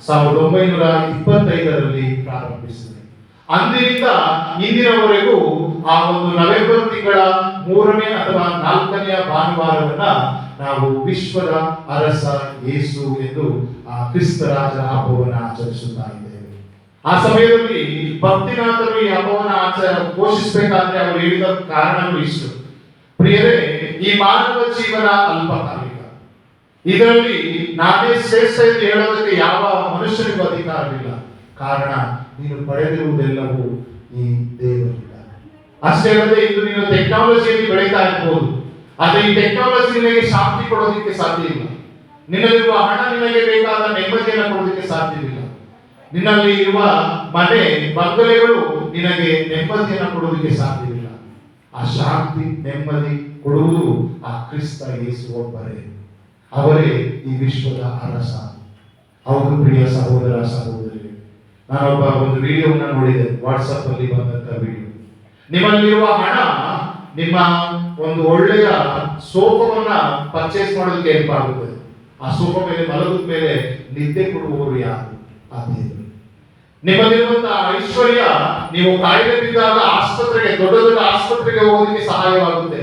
1925ರಲ್ಲಿ ಪ್ರಾರಂಭಿಸಿದರು. ಅಂದಿನಿಂದ ಇಂದಿನವರೆಗೂ ಆ ಒಂದು ನವೆಂಬರ್ ತಿಂಗಳ 3ನೇ ಅಥವಾ 4ನೇ ಭಾನುವಾರವನ್ನ ನಾವು ವಿಶ್ವದ ಅರಸ ಯೇಸು ಎಂದು ಆ ಕ್ರಿಸ್ತ ರಾಜರ ಹಬ್ಬವನ್ನು ಆಚರಿಸುತ್ತಾ ಇದ್ದೇವೆ. ಆ ಸಮಯದಲ್ಲಿ ಭಕ್ತಿನಾಥರು ಈ ಹಬ್ಬವನ್ನು ಪೋಷಿಸಬೇಕಾದ್ರೆ ಅವರು ಹೇಳಿದ ಕಾರಣಗಳು ಇಷ್ಟು. ಪ್ರಿಯರೇ, ಈ ಮಾನವ ಜೀವನ ಅಲ್ಪಕಾಲಿಕ, ಇದರಲ್ಲಿ ನಾನೇ ಶ್ರೇಷ್ಠ ಎಂದು ಹೇಳೋದಕ್ಕೆ ಯಾವ ಮನುಷ್ಯನಿಗೂ ಅಧಿಕಾರವಿಲ್ಲ. ಕಾರಣ ನೀನು ಪಡೆದಿರುವುದೆಲ್ಲವೂ ಈ ದೇವರಿಂದ. ಅಷ್ಟೇ ಅಲ್ಲದೆ ಇಂದು ನೀನು ಟೆಕ್ನಾಲಜಿಯಲ್ಲಿ ಬೆಳೀತಾ ಇರ್ಬೋದು, ಆದ್ರೆ ಈ ಟೆಕ್ನಾಲಜಿ ನಿನಗೆ ಶಾಂತಿ ಕೊಡೋದಕ್ಕೆ ಸಾಧ್ಯ ಇಲ್ಲ. ನಿನ್ನಲ್ಲಿರುವ ಹಣ ನಿನಗೆ ಬೇಕಾದ ನೆಮ್ಮದಿಯನ್ನು ಕೊಡೋದಕ್ಕೆ ಸಾಧ್ಯವಿಲ್ಲ. ನಿನ್ನಲ್ಲಿ ಇರುವ ಮನೆ ಬಂಗಲೆಗಳು ನಿನಗೆ ನೆಮ್ಮದಿಯನ್ನು ಕೊಡೋದಕ್ಕೆ ಸಾಧ್ಯವಿಲ್ಲ. ಆ ಶಾಂತಿ ನೆಮ್ಮದಿ ಕೊಡುವುದು ಆ ಕ್ರಿಸ್ತ ಯೇಸು ಒಬ್ಬರೇ. ಅವರೇ ಈ ವಿಶ್ವದ ಅರಸ. ಹೌದು ಪ್ರಿಯ ಸಹೋದರ ಸಹೋದರಿ, ನಾನೊಬ್ಬ ಒಂದು ವಿಡಿಯೋವನ್ನು ನೋಡಿದೆ, ವಾಟ್ಸಪ್ ಅಲ್ಲಿ ಬಂದಂತ ವಿಡಿಯೋ. ನಿಮ್ಮಲ್ಲಿರುವ ಹಣ ನಿಮ್ಮ ಒಂದು ಒಳ್ಳೆಯ ಸೋಫಾವನ್ನ ಪರ್ಚೇಸ್ ಮಾಡೋದಕ್ಕೆ ಹೆಲ್ಪ್ ಆಗುತ್ತದೆ. ಆ ಸೋಫಾ ಮೇಲೆ ಮಲಗಿದ ಮೇಲೆ ನಿದ್ದೆ ಕೊಡುವವರು ಯಾರು? ಆ ದೇವರು. ನಿಮ್ಮಲ್ಲಿರುವಂತಹ ಐಶ್ವರ್ಯ ನೀವು ಕಾಯಿಲೆ ಬಿದ್ದಾಗ ಆಸ್ಪತ್ರೆಗೆ, ದೊಡ್ಡ ದೊಡ್ಡ ಆಸ್ಪತ್ರೆಗೆ ಹೋಗೋದಕ್ಕೆ ಸಹಾಯವಾಗುತ್ತೆ.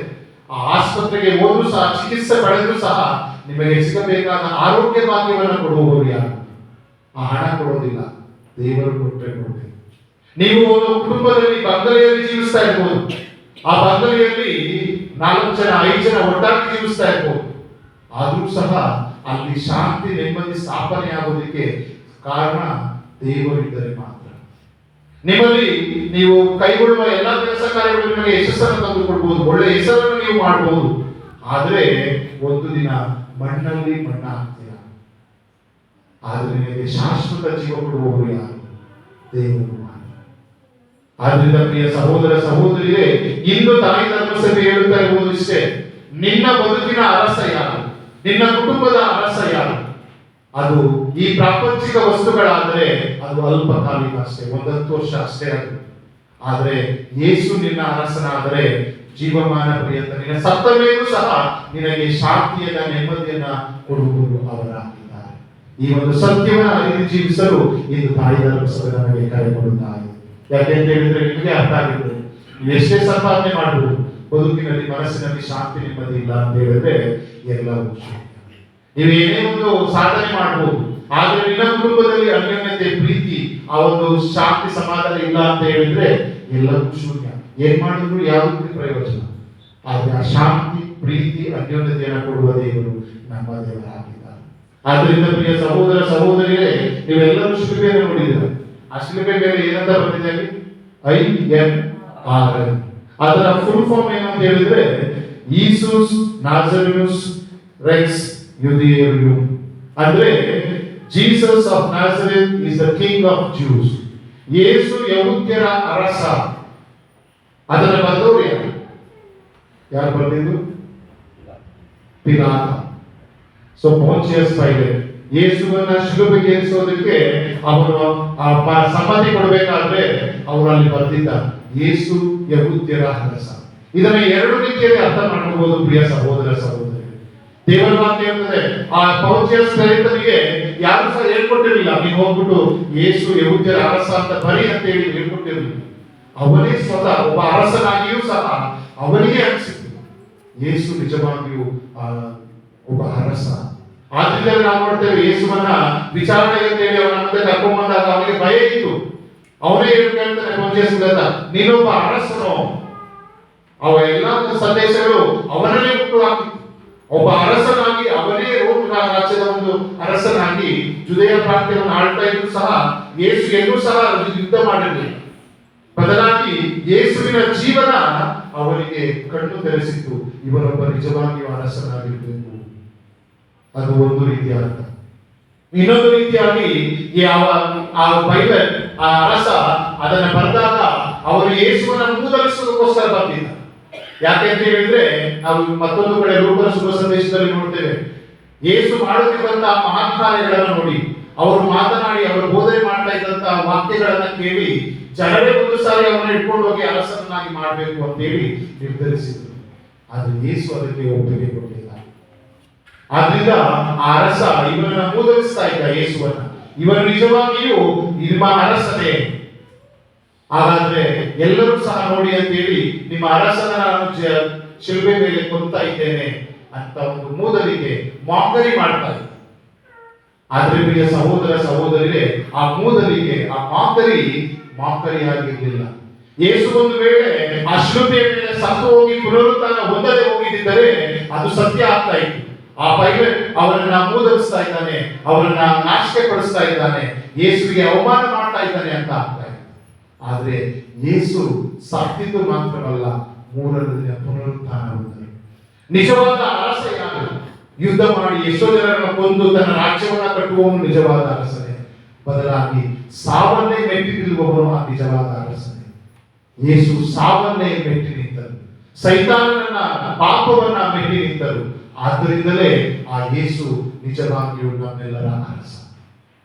ಆ ಆಸ್ಪತ್ರೆಗೆ ಹೋದ್ರೂ ಸಹ, ಚಿಕಿತ್ಸೆ ಪಡೆದ್ರೂ ಸಹ ನಿಮಗೆ ಸಿಗಬೇಕಾದ ಆರೋಗ್ಯ ಭಾಗ್ಯವನ್ನು ಕೊಡುವವರು ಯಾರು? ಆ ಹಣ ಕೊಡೋದಿಲ್ಲ, ದೇವರು ಕೊಟ್ಟರೆ ಕೊಡಬೇಕು. ನೀವು ಒಂದು ಕುಟುಂಬದಲ್ಲಿ ಬಂಗಲೆಯಲ್ಲಿ ಜೀವಿಸ್ತಾ ಇರ್ಬೋದು, ಆ ಬಂಗಲೆಯಲ್ಲಿ 4 ಜನ 5 ಜನ ಒಟ್ಟಾಗಿ ಜೀವಿಸ್ತಾ ಇರ್ಬೋದು, ಆದ್ರೂ ಸಹ ಅಲ್ಲಿ ಶಾಂತಿ ನೆಮ್ಮದಿ ಸ್ಥಾಪನೆ ಆಗೋದಕ್ಕೆ ಕಾರಣ ದೇವರಿದ್ದರೆ ಮಾತ್ರ. ನಿಮ್ಮಲ್ಲಿ ನೀವು ಕೈಗೊಳ್ಳುವ ಎಲ್ಲಾ ಕೆಲಸ ಕಾರ್ಯಗಳು ನಿಮಗೆ ಯಶಸ್ಸನ್ನು ತಂದು ಕೊಡ್ಬೋದು, ಒಳ್ಳೆ ಹೆಸರನ್ನು ನೀವು ಮಾಡಬಹುದು. ಆದ್ರೆ ಒಂದು ದಿನ ಮಣ್ಣಲ್ಲಿ ಮಣ್ಣಾಗ್ತೀರ. ಆದ್ರೆ ನಿಮಗೆ ಶಾಶ್ವತ ಜೀವ ಕೊಡುವವರು ಯಾರು? ದೇವರು ಮಾತ್ರ. ಆದ್ರಿಂದ ಪ್ರಿಯ ಸಹೋದರ ಸಹೋದರಿಯೇ, ಇಂದು ತಾಯಿ ಧರ್ಮಸಭೆ ಹೇಳುತ್ತಾ ಇರುವುದು ಇಷ್ಟೇ: ನಿನ್ನ ಬದುಕಿನ ಅರಸ ಯಾರು? ನಿನ್ನ ಕುಟುಂಬದ ಅರಸ ಯಾರು? ಅದು ಈ ಪ್ರಾಪಂಚಿಕ ವಸ್ತುಗಳಾದರೆ ಅದು ಅಲ್ಪಕಾಲಿಕ ಅಷ್ಟೇ, 1 ವರ್ಷ ಅಷ್ಟೇ ಅದು. ಆದ್ರೆ ಯೇಸು ನಿನ್ನ ಅರಸನಾದರೆ ಜೀವಮಾನ ಪರ್ಯಂತ, ನಿನ್ನ ಸತ್ತ ಮೇಲೂ ಸಹ ನಿನಗೆ ಶಾಂತಿಯನ್ನ ನೆಮ್ಮದಿಯನ್ನ ಕೊಡುವುದು ಅವರಾಗಿದ್ದಾರೆ. ಈ ಒಂದು ಸತ್ಯವನ್ನು ಅರಿತು ಜೀವಿಸಲು ಇಂದು ತಾಯಿ ಧರ್ಮಸಭೆ ನಮಗೆ ಕರೆ ಕೊಡುತ್ತಾರೆ. ಯಾಕೆಂತ ಹೇಳಿದ್ರೆ ನಿಮಗೆ ಅರ್ಥ ಆಗಿದೆ, ನೀವು ಎಷ್ಟೇ ಸಂಪಾದನೆ ಮಾಡಬಹುದು, ಬದುಕಿನಲ್ಲಿ ಮನಸ್ಸಿನಲ್ಲಿ ಶಾಂತಿ ನೆಮ್ಮದಿ ಇಲ್ಲ ಅಂತ ಹೇಳಿದ್ರೆ ಎಲ್ಲವೂ ಶೂನ್ಯ. ನೀವು ಏನೇ ಒಂದು ಸಾಧನೆ ಮಾಡಬಹುದು, ಆದ್ರೆ ನಿನ್ನ ಕುಟುಂಬದಲ್ಲಿ ಅನ್ಯೋನ್ಯತೆ ಪ್ರೀತಿ ಆ ಒಂದು ಶಾಂತಿ ಸಮಾಧಾನ ಇಲ್ಲ ಅಂತ ಹೇಳಿದ್ರೆ ಎಲ್ಲವೂ ಶೂನ್ಯ. ಏನ್ ಮಾಡಿದ್ರು ಯಾವುದಕ್ಕೂ ಪ್ರಯೋಜನ. ಆದ್ರೆ ಆ ಶಾಂತಿ ಪ್ರೀತಿ ಅನ್ಯೋನ್ಯತೆಯನ್ನು ಕೊಡುವ ದೇವರು ನಮ್ಮ ದೇವರಾಗಿದ್ದಾರೆ. ಆದ್ರಿಂದ ಪ್ರಿಯ ಸಹೋದರ ಸಹೋದರಿಯರೇ, ನೀವೆಲ್ಲರೂ ಶಿಲುಬೆಯನ್ನು ನೋಡಿದ್ದೀರ. ಆ ಶಿಲುಬೆ ಮೇಲೆ ಏನಂತ ಬಂದಿದೆ? INR. ಅದರ ಫುಲ್ ಫಾರ್ಮ್ ಏನಂತ ಹೇಳಿದ್ರೆ ಈಸೂಸ್ ನಾಜರೇನಸ್ ರೆಕ್ಸ್ ಯುದಿಯರಿಯಂ. ಅಂದ್ರೆ Jesus of Nazareth is the king of Jews. Yesu ಯಹೂದ್ಯರ ಅರಸ. ಅದರ ಬರೆದವರು ಯಾರು ಬರೆದಿದ್ದು? ಪಿಲಾತ. ಸೊ ಪೋನ್ಷಿಯಸ್ ಪೈಲೇಟ್ ಯೇಸುವನ್ನ ಶಿಲುಬೆಗೆ ಏರಿಸೋದಕ್ಕೆ ಅವರು ಸಮ್ಮತಿ ಕೊಡಬೇಕಾದ್ರೆ ಅವರು ಅಲ್ಲಿ ಬರೆದಿದ್ದ ಯೇಸು ಯಹೂದ್ಯರ ಅರಸ. ಇದನ್ನ 2 ರೀತಿಯಲ್ಲಿ ಅರ್ಥ ಮಾಡ್ಕೋಬಹುದು ಪ್ರಿಯ ಸಹೋದರ ಸಹೋದರಿ. ದೇವರ ವಾಕ್ಯ ಹೇಳ್ತದೆ, ಆ ಪೌಂಚಿಯಸ್ ಪೈಲೇಟನಿಗೆ ಯಾರು ಸಹ ಹೇಳ್ಕೊಟ್ಟಿರಲಿಲ್ಲ, ನೀನು ಹೋಗ್ಬಿಟ್ಟು ಯೇಸು ಯಹೂದ್ಯರ ಅರಸ ಅಂತ ಬರಿ ಅಂತ ಹೇಳಿ ಹೇಳ್ಕೊಟ್ಟಿರಲಿಲ್ಲ. ಅವನೇ ಸ್ವತಃ ಒಬ್ಬ ಅರಸನಾಗಿಯೂ ಸಹ ಅವನಿಗೆ ಅನಿಸಿತು ಯೇಸು ನಿಜವಾಗಿಯೂ ಒಬ್ಬ ಅರಸ. ಆದ್ರಿಂದ ನಾವು ನೋಡ್ತೇವೆ, ಯೇಸುವನ್ನ ವಿಚಾರಣೆ ಅಂತ ಹೇಳಿ ಅವನ ಮುಂದೆ ಕರ್ಕೊಂಡ್ ಬಂದಾಗ ಅವನಿಗೆ ಭಯ ಇತ್ತು. ಅವನೇ ಹೇಳ್ತಾನೆ ಪೌಂಚಿಯಸ್ ಪೈಲೇಟ, ನೀನೊಬ್ಬ ಅರಸನು. ಅವ ಎಲ್ಲಾ ಸಂದೇಶಗಳು ಅವನನ್ನೇ ಹುಟ್ಟು ಹಾಕಿತ್ತು. ಒಬ್ಬ ಅರಸನಾಗಿ ಅವನೇ ರೋಮ್ ರಾಜ್ಯದ ಒಂದು ಅರಸನಾಗಿ ಜುದೇಯ ಪ್ರಾಂತ್ಯವನ್ನು ಆಳ್ತಾ ಇದ್ರು ಸಹ ಯೇಸು ಎಲ್ಲೂ ಸಹ ಯುದ್ಧ ಮಾಡಿರಲಿಲ್ಲ. ಬದಲಾಗಿ ಯೇಸುವಿನ ಜೀವನ ಅವನಿಗೆ ಕಣ್ಣು ತೆರೆಸಿತ್ತು, ಇವನೊಬ್ಬ ನಿಜವಾಗಿಯೂ ಅರಸನಾಗಿರಬೇಕು. ಅದು ಒಂದು ರೀತಿಯ ಅರ್ಥ. ಇನ್ನೊಂದು ರೀತಿಯಾಗಿ ಆ ಬೈಬಲ್ ಆ ಅರಸ ಅದನ್ನ ಬರೆದಾಗ ಅವರು ಯೇಸುವನ್ನ ಮೂದಲಿಸೋದಕ್ಕೋಸ್ಕರ ಬರ್ತಿದ್ದ. ಯಾಕೆಂತ ಹೇಳಿದ್ರೆ ನಾವು ಮತ್ತೊಂದು ಕಡೆ ಲೂಕನ ಶುಭ ಸಂದೇಶದಲ್ಲಿ ನೋಡ್ತೇವೆ, ಯೇಸು ಮಾಡುತ್ತಿದ್ದಂತಹ ಮಹಾನ್ ಕಾರ್ಯಗಳನ್ನು ನೋಡಿ, ಅವರು ಮಾತನಾಡಿ ಅವರು ಬೋಧನೆ ಮಾಡ್ತಾ ಇದ್ದಂತಹ ವಾಕ್ಯಗಳನ್ನ ಕೇಳಿ ಜನರೇ ಒಂದು ಸಾರಿ ಅವರನ್ನು ಇಟ್ಕೊಂಡು ಹೋಗಿ ಅರಸನಾಗಿ ಮಾಡಬೇಕು ಅಂತ ಹೇಳಿ ನಿರ್ಧರಿಸಿದರು. ಆದ್ರೆ ಯೇಸು ಅದಕ್ಕೆ ಒಪ್ಪಿಗೆ ಕೊಡಲಿಲ್ಲ. ಆದ್ರಿಂದ ಆ ಅರಸ ಇವನನ್ನ ಮೂದಲಿಸ್ತಾ ಇದ್ದ ಯೇಸುವನ್ನ, ಇವನು ನಿಜವಾಗಿಯೂ ನಿಮ್ಮ ಅರಸನೇ, ಹಾಗಾದ್ರೆ ಎಲ್ಲರೂ ಸಹ ನೋಡಿ ಅಂತ ಹೇಳಿ ನಿಮ್ಮ ಅರಸನ ನಾನು ಶಿಲುಬೆ ಮೇಲೆ ಕೊಂತಾ ಇದ್ದೇನೆ ಅಂತ ಒಂದು ಮೂದಲಿಗೆ ಮಾಕರಿ ಮಾಡ್ತಾ ಇದ್ದ. ಆದ್ರೆ ಪ್ರಿಯ ಸಹೋದರ ಸಹೋದರಿಯರೇ, ಆ ಮೂದಲಿಗೆ ಆ ಮಾಕರಿಯಾಗಿರ್ಲಿಲ್ಲ. ಯೇಸು ಒಂದು ವೇಳೆ ಆ ಶಿಲುಬೆಯ ಮೇಲೆ ಸತ್ತು ಹೋಗಿ ಪುನರುತ್ಥಾನ ಹೊಂದದೆ ಹೋಗಿದ್ದರೆ ಅದು ಸತ್ಯ ಆಗ್ತಾ ಇತ್ತು. ಆ ಪೈಲೇಟ್ ಅವರನ್ನ ಮೂದಲಿಸ್ತಾ ಇದ್ದಾನೆ, ಅವರನ್ನ ನಾಚಿಕೆ ಪಡಿಸ್ತಾ ಇದ್ದಾನೆ, ಯೇಸುವಿಗೆ ಅವಮಾನ ಮಾಡ್ತಾ ಇದ್ದಾನೆ ಅಂತ ಆಗ್ತಾ ಆದ್ರೆ ಯೇಸು ಸತ್ತಿದ್ದು ಮಾತ್ರವಲ್ಲ, ಮೂರನೇ ದಿನ ಪುನರುತ್ಥಾನ ಹೊಂದನು. ನಿಜವಾದ ಅರಸ ಯಾರು? ಯುದ್ಧ ಮಾಡಿ ಎಷ್ಟೋ ಜನರನ್ನು ಕೊಂದು ತನ್ನ ರಾಜ್ಯವನ್ನ ಕಟ್ಟುವವನು ನಿಜವಾದ ಅರಸನೇ. ಬದಲಾಗಿ ಸಾವನ್ನೇ ಮೆಟ್ಟಿ ನಿಲ್ಲುವವನು ಆ ನಿಜವಾದ ಅರಸನೇ. ಯೇಸು ಸಾವನ್ನೇ ಮೆಟ್ಟಿ ನಿಂತರು, ಸೈತಾನನ ಪಾಪವನ್ನ ಮೆಟ್ಟಿ ನಿಂತರು. ಆದ್ದರಿಂದಲೇ ಆ ಯೇಸು ನಿಜವಾಗಿಯೂ ನಮ್ಮೆಲ್ಲರ ಅರಸ.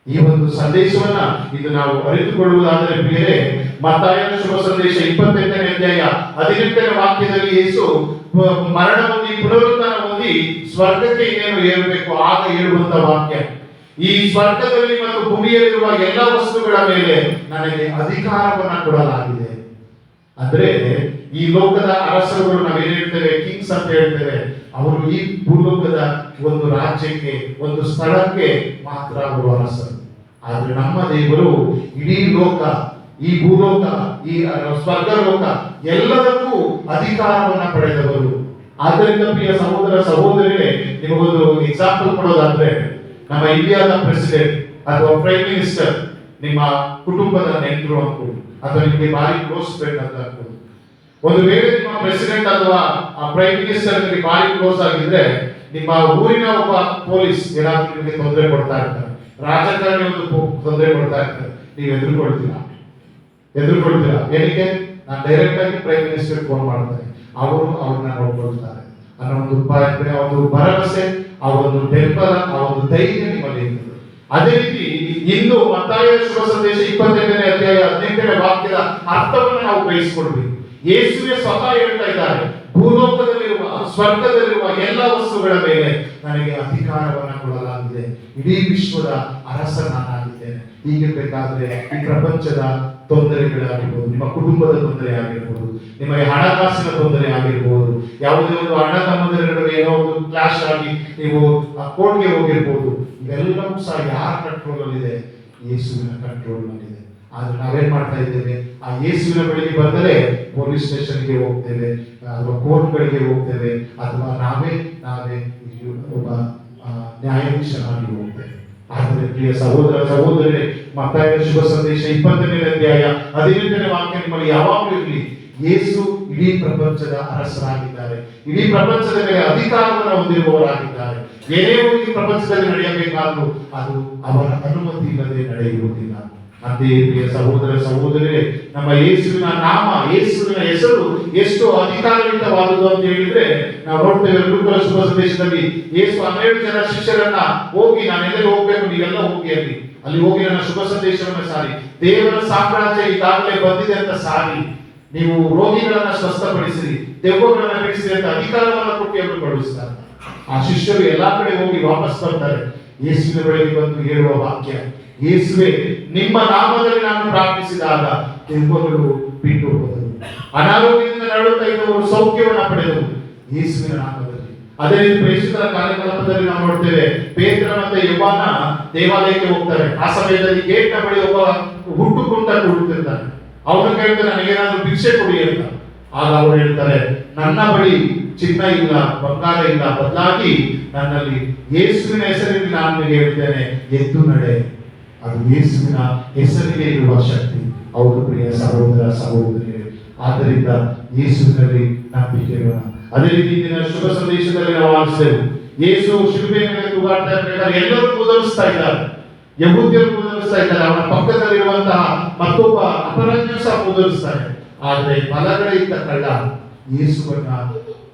ಈ ಒಂದು ಸಂದೇಶವನ್ನ ಇದು ನಾವು ಅರಿತುಕೊಳ್ಳುವುದಾದರೆ ಪ್ರಿಯರೇ, ಮತ್ತಾಯನ ಶುಭ ಸಂದೇಶ 28ನೇ ಅಧ್ಯಾಯ 18ನೇ ವಾಕ್ಯದಲ್ಲಿ ಯೇಸು ಮರಣ ಹೊಂದಿ ಪುನರುತ್ಥಾನ ಹೊಂದಿ ಸ್ವರ್ಗಕ್ಕೆ ಇನ್ನೇನು ಏರಬೇಕು ಆಗ ಹೇಳುವಂತ ವಾಕ್ಯ, ಈ ಸ್ವರ್ಗದಲ್ಲಿ ಮತ್ತು ಭೂಮಿಯಲ್ಲಿರುವ ಎಲ್ಲ ವಸ್ತುಗಳ ಮೇಲೆ ನನಗೆ ಅಧಿಕಾರವನ್ನ ಕೊಡಲಾಗಿದೆ. ಅಂದ್ರೆ ಈ ಲೋಕದ ಅರಸರುಗಳು ನಾವೇನ್ ಹೇಳ್ತೇವೆ, ಕಿಂಗ್ಸ್ ಅಂತ ಹೇಳ್ತೇವೆ, ಅವರು ಈ ಭೂಲೋಕದ ಒಂದು ರಾಜ್ಯಕ್ಕೆ, ಒಂದು ಸ್ಥಳಕ್ಕೆ ಮಾತ್ರ ಅವರು ಅರಸರು. ಆದ್ರೆ ನಮ್ಮ ದೇವರು ಇಡೀ ಲೋಕ, ಈ ಭೂಲೋಕ, ಈ ಸ್ವರ್ಗ ಲೋಕ ಎಲ್ಲದಕ್ಕೂ ಅಧಿಕಾರವನ್ನ ಪಡೆದವರು. ಆದ್ದರಿಂದ ಪ್ರಿಯ ಸಹೋದರ ಸಹೋದರಿಯರೇ, ನಿಮಗೊಂದು ಎಕ್ಸಾಂಪಲ್ ಕೊಡೋದಾದ್ರೆ, ನಮ್ಮ ಇಂಡಿಯಾದ ಪ್ರೆಸಿಡೆಂಟ್ ಅಥವಾ ಪ್ರೈಮ್ ಮಿನಿಸ್ಟರ್ ನಿಮ್ಮ ಕುಟುಂಬದ ನೆಂಟರು ಅನ್ಕೊಳ್ಳಿ, ಅಥವಾ ನಿಮಗೆ ಭಾರಿ ಕ್ಲೋಸ್ ಫ್ರೆಂಡ್ ಅಂತ ಅನ್ಕೊಳ್ಳಿ. ಒಂದು ವೇಳೆ ನಿಮ್ಮ ಪ್ರೆಸಿಡೆಂಟ್ ಅಥವಾ ಪ್ರೈಮ್ ಮಿನಿಸ್ಟರ್ ನಿಮಗೆ ಭಾರಿ ಕ್ಲೋಸ್ ಆಗಿದ್ರೆ, ನಿಮ್ಮ ಊರಿನ ಒಬ್ಬ ಪೊಲೀಸ್ ಏನಾದ್ರೂ ನಿಮಗೆ ತೊಂದರೆ ಕೊಡ್ತಾ ಇರ್ತಾರೆ, ರಾಜಕಾರಣಿ ಒಂದು ತೊಂದರೆ ಕೊಡ್ತಾ ಇರ್ತಾರೆ, ನೀವು ಎದುರುಕೊಳ್ತೀರಾ? ಏನಕ್ಕೆ? ನಾನು ಡೈರೆಕ್ಟ್ ಆಗಿ ಪ್ರೈಮ್ ಮಿನಿಸ್ಟರ್ ಫೋನ್ ಮಾಡ್ತಾರೆ, ಅವರು ಅವ್ರನ್ನ ನೋಡ್ಕೊಳ್ತಾರೆ ಅನ್ನೋ ಒಂದು ಭರವಸೆ, ಆ ಒಂದು ಬೆಂಬಲ, ಆ ಒಂದು ಧೈರ್ಯ ನಿಮ್ಮಲ್ಲಿ ಇರ್ತದೆ. ಅದೇ ರೀತಿ ಇಂದು ಮತ್ತಾಯನ ಶುಭ ಸಂದೇಶ 28ನೇ ಅಧ್ಯಾಯ 18ನೇ ವಾಕ್ಯದ ಅರ್ಥವನ್ನು ನಾವು ಗ್ರಹಿಸಿಕೊಳ್ಬೇಕು. ಯೇಸುವೆ ಸ್ವತಃ ಹೇಳ್ತಾ ಇದ್ದಾರೆ, ಭೂಲೋಕದಲ್ಲಿರುವ ಸ್ವರ್ಗದಲ್ಲಿರುವ ಎಲ್ಲ ವಸ್ತುಗಳ ಮೇಲೆ ನನಗೆ ಅಧಿಕಾರವನ್ನ ಕೊಡಲಾಗಿದೆ, ಇಡೀ ವಿಶ್ವದ ಅರಸ ನಾನಾಗಿದ್ದೇನೆ. ಹೀಗಿರ್ಬೇಕಾದ್ರೆ ಈ ಪ್ರಪಂಚದ ತೊಂದರೆಗಳಾಗಿರ್ಬೋದು, ನಿಮ್ಮ ಕುಟುಂಬದ ತೊಂದರೆ ಆಗಿರ್ಬೋದು, ನಿಮಗೆ ಹಣಕಾಸಿನ ತೊಂದರೆ ಆಗಿರ್ಬೋದು, ಯಾವುದೇ ಒಂದು ಅಣ್ಣ ತಮ್ಮಂದಿರ ನಡುವೆ ಏನೋ ಒಂದು ಕ್ಲಾಶ್ ಆಗಿ ನೀವು ಕೋರ್ಟ್ಗೆ ಹೋಗಿರ್ಬೋದು, ಇವೆಲ್ಲವೂ ಸಹ ಯಾರ ಕಂಟ್ರೋಲ್ ಅಲ್ಲಿದೆ? ಯೇಸುವಿನ ಕಂಟ್ರೋಲ್ ನಲ್ಲಿದೆ. ಆದ್ರೆ ನಾವೇನ್ ಮಾಡ್ತಾ ಇದ್ದೇವೆ? ಆ ಯೇಸುವಿನ ಬಳಿಗೆ ಬಂದರೆ ಪೊಲೀಸ್ ಸ್ಟೇಷನ್ಗೆ ಹೋಗ್ತೇವೆ, ಅಥವಾ ಕೋರ್ಟ್ಗಳಿಗೆ ಹೋಗ್ತೇವೆ, ಅಥವಾ ನಾವೇ ಒಬ್ಬ ನ್ಯಾಯಾಧೀಶನಾಗಿ ಹೋಗ್ತೇವೆ. ಆದರೆ ಪ್ರಿಯ ಸಹೋದರ ಸಹೋದರರೇ, ಮತ್ತಾಯನ ಶುಭ ಸಂದೇಶ 20ನೇ ಅಧ್ಯಾಯ 18ನೇ ವಾಕ್ಯ ನಿಮ್ಮಲ್ಲಿ ಯಾವಾಗಲೂ ಇರಲಿ, ಯೇಸು ಇಡೀ ಪ್ರಪಂಚದ ಅರಸರಾಗಿದ್ದಾರೆ, ಇಡೀ ಪ್ರಪಂಚದ ಮೇಲೆ ಅಧಿಕಾರವನ್ನು ಹೊಂದಿರುವವರಾಗಿದ್ದಾರೆ. ಏನೇ ಈ ಪ್ರಪಂಚದಲ್ಲಿ ನಡೆಯಬೇಕಾದ್ರೂ ಅದು ಅವರ ಅನುಮತಿ ಇಲ್ಲದೆ ನಡೆಯುವುದಿಲ್ಲ. ಅಂತೆಯೇ ಪ್ರಿಯ ಸಹೋದರ ಸಹೋದರರೇ, ನಮ್ಮ ಯೇಸುವಿನ ನಾಮ, ಯೇಸುವಿನ ಹೆಸರು ಎಷ್ಟು ಅಧಿಕಾರಯುತವಾದುದು ಅಂತ ಹೇಳಿದ್ರೆ, ನಾವು ನೋಡ್ತೇವೆ ಲೂಕನ ಶುಭ ಸಂದೇಶದಲ್ಲಿ ಯೇಸು 12 ಜನ ಶಿಷ್ಯರನ್ನ ಹೋಗಿ, ನಾನೆಲ್ಲೇ ಹೋಗ್ಬೇಕು, ನೀವೆಲ್ಲ ಹೋಗಿ ಅಲ್ಲಿ ಹೋಗಿ ನನ್ನ ಶುಭ ಸಂದೇಶವನ್ನ ಸಾರಿ, ದೇವರ ಸಾಮ್ರಾಜ್ಯ ಈಗಾಗಲೇ ಬಂದಿದೆ ಅಂತ ಸಾರಿ, ನೀವು ರೋಗಿಗಳನ್ನ ಸ್ವಸ್ಥಪಡಿಸಿರಿ, ದೆವ್ವಗಳನ್ನ ಬಿಡಿಸಿರಿ ಅಂತ ಅಧಿಕಾರವನ್ನ ಕೊಟ್ಟು ಅವರು ಕಳುಹಿಸ್ತಾರೆ. ಆ ಶಿಷ್ಯರು ಎಲ್ಲಾ ಕಡೆ ಹೋಗಿ ವಾಪಸ್ ಬರ್ತಾರೆ. ಯೇಸುವಿನ ಬಳಿಗೆ ಬಂದು ಹೇಳುವ ವಾಕ್ಯ, ಯೇಸುವೆ, ನಿಮ್ಮ ನಾಮದಲ್ಲಿ ನಾನು ಪ್ರಾರ್ಥಿಸಿದಾಗ ದೆವ್ವಗಳು ಬಿಟ್ಟು ಹೋದರು, ಅನಾರೋಗ್ಯದಿಂದ ನರಳುತ್ತಾ ಇದ್ದವರು ಸೌಖ್ಯವನ್ನ ಪಡೆದರು ಯೇಸುವಿನ ನಾಮದಲ್ಲಿ. ಅದೇ ರೀತಿ ಪ್ರೇಷಿತರ ಕಾರ್ಯಕಲಾಪದಲ್ಲಿ ನಾವು ನೋಡ್ತೇವೆ, ಪೇತ್ರ ಮತ್ತೆ ಯೋಹಾನ ದೇವಾಲಯಕ್ಕೆ ಹೋಗ್ತಾರೆ. ಆ ಸಮಯದಲ್ಲಿ ಗೇಟ್ ನ ಬಳಿ ಒಬ್ಬ ಹುಟ್ಟುಕುಂಟ ಕೂಡುತ್ತಿರ್ತಾನೆ. ಅವನು ಕೇಳ್ತಾರೆ, ನನಗೇನಾದ್ರೂ ಭಿಕ್ಷೆ ಕೊಡಿ ಅಂತ. ಆಗ ಅವರು ಹೇಳ್ತಾರೆ, ನನ್ನ ಬಳಿ ಚಿನ್ನ ಇಲ್ಲ, ಬಂಗಾರ ಇಲ್ಲ, ಬದಲಾಗಿ ನನ್ನಲ್ಲಿ ಯೇಸುವಿನ ಹೆಸರಿನಲ್ಲಿ ನಾನು ನಿನಗೆ ಹೇಳ್ತೇನೆ, ಎದ್ದು ನಡೆ. ಅದು ಯೇಸುವಿನ ಹೆಸರಿಗೆ ಇರುವ ಶಕ್ತಿ. ಹೌದು ಪ್ರಿಯ ಸಹೋದರ ಸಹೋದರಿಯರೇ, ಆದ್ದರಿಂದ ಯೇಸುವಿನಲ್ಲಿ ನಂಬಿಕೆ ಇರೋಣ. ಅದೇ ರೀತಿ ಇಂದಿನ ಶುಭ ಸಂದೇಶದಲ್ಲಿ ನಾವು ಆಲಿಸ್ತೇವೆ, ಯೇಸು ಶಿಲುಬೆಯ ಮೇಲೆ ತೂಗಾಡ್ತಾ ಇರಬೇಕಾದ್ರೆ ಎಲ್ಲರೂ ಕೂದಲಿಸ್ತಾ ಇದ್ದಾರೆ, ಯಹೂದ್ಯರು ಕೂದಲಿಸ್ತಾ ಇದ್ದಾರೆ, ಅವನ ಪಕ್ಕದಲ್ಲಿರುವಂತಹ ಮತ್ತೊಬ್ಬ ಅಪರಾಧಿಯು ಸಹ ಕೂದಲಿಸ್ತಾರೆ. ಆದ್ರೆ ಬಲಗಡೆ ಇದ್ದ ಕಳ್ಳ ಯೇಸುವನ್ನ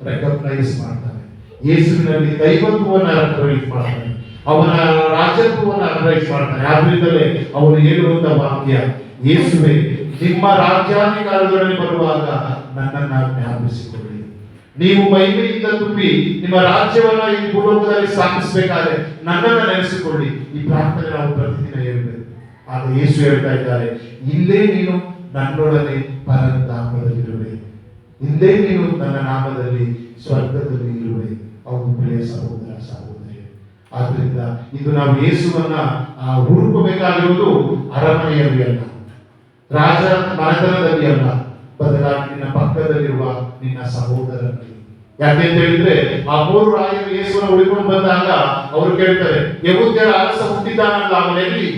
ರೆಕಗ್ನೈಸ್ ಮಾಡ್ತಾನೆ, ಯೇಸುವಿನಲ್ಲಿ ದೈವತ್ವವನ್ನು ರೆಕಗ್ನೈಸ್ ಮಾಡ್ತಾನೆ, ಅವನ ರಾಜ್ಯತ್ವವನ್ನು ರೆಕಗ್ನೈಸ್ ಮಾಡ್ತಾನೆ. ಆದ್ರಿಂದಲೇ ಅವನು ಹೇಳುವಂತ ವಾಕ್ಯ, ಯೇಸುವೆ, ನಿಮ್ಮ ರಾಜ್ಯಾಧಿಕಾರದೊಡನೆ ಬರುವಾಗ ನನ್ನನ್ನ ಜ್ಞಾಪಿಸಿಕೊಳ್ಳಿ. ನೀವು ಮಹಿಮೆಯಿಂದ ತುಂಬಿ ನಿಮ್ಮ ರಾಜ್ಯವನ್ನ ಈ ಭೂಲೋಕದಲ್ಲಿ ಸ್ಥಾಪಿಸಬೇಕಾದ್ರೆ ನನ್ನನ್ನು ನೆನೆಸಿಕೊಳ್ಳಿ. ಈ ಪ್ರಾರ್ಥನೆ ನಾವು ಪ್ರತಿದಿನ ಹೇಳ್ಬೇಕು. ಆಗ ಯೇಸು ಹೇಳ್ತಾ ಇದ್ದಾರೆ, ಇಲ್ಲೇ ನೀನು ನನ್ನೊಡನೆ ಪರಧಾಮದಲ್ಲಿರುವೆ, ಇಲ್ಲೇ ನೀನು ನನ್ನ ನಾಮದಲ್ಲಿ ಸ್ವರ್ಗದಲ್ಲಿ ಇರುವೆ. ಅವನು ಪ್ರಿಯ ಸಹೋದರ ಸಹೋದರಿ, ಆದ್ರಿಂದ ಇದು ನಾವು ಯೇಸುವನ್ನ ಹುಡುಕಬೇಕಾಗಿರುವುದು ಅರಮನೆಯಲ್ಲಿ ಅಲ್ಲ, ರಾಜ ಮನೆತನದಲ್ಲಿ ಅಲ್ಲ, ಬದಲಾಗಿ ನಿನ್ನ ಪಕ್ಕದಲ್ಲಿರುವ ನಿನ್ನ ಸಹೋದರರಲ್ಲಿ. ಯಾಕೆ ಅಂತ ಹೇಳಿದ್ರೆ, ಆ 3 ರಾಜರು ಯೇಸುವನ್ನು ಹುಡುಕೊಂಡು ಬಂದಾಗ ಅವರು ಕೇಳ್ತಾರೆ, ಯಹೂದ್ಯರ ಅರಸ ಹುಟ್ಟಿದ್ದಾನಲ್ಲ, ಅವನೆಲ್ಲಿ?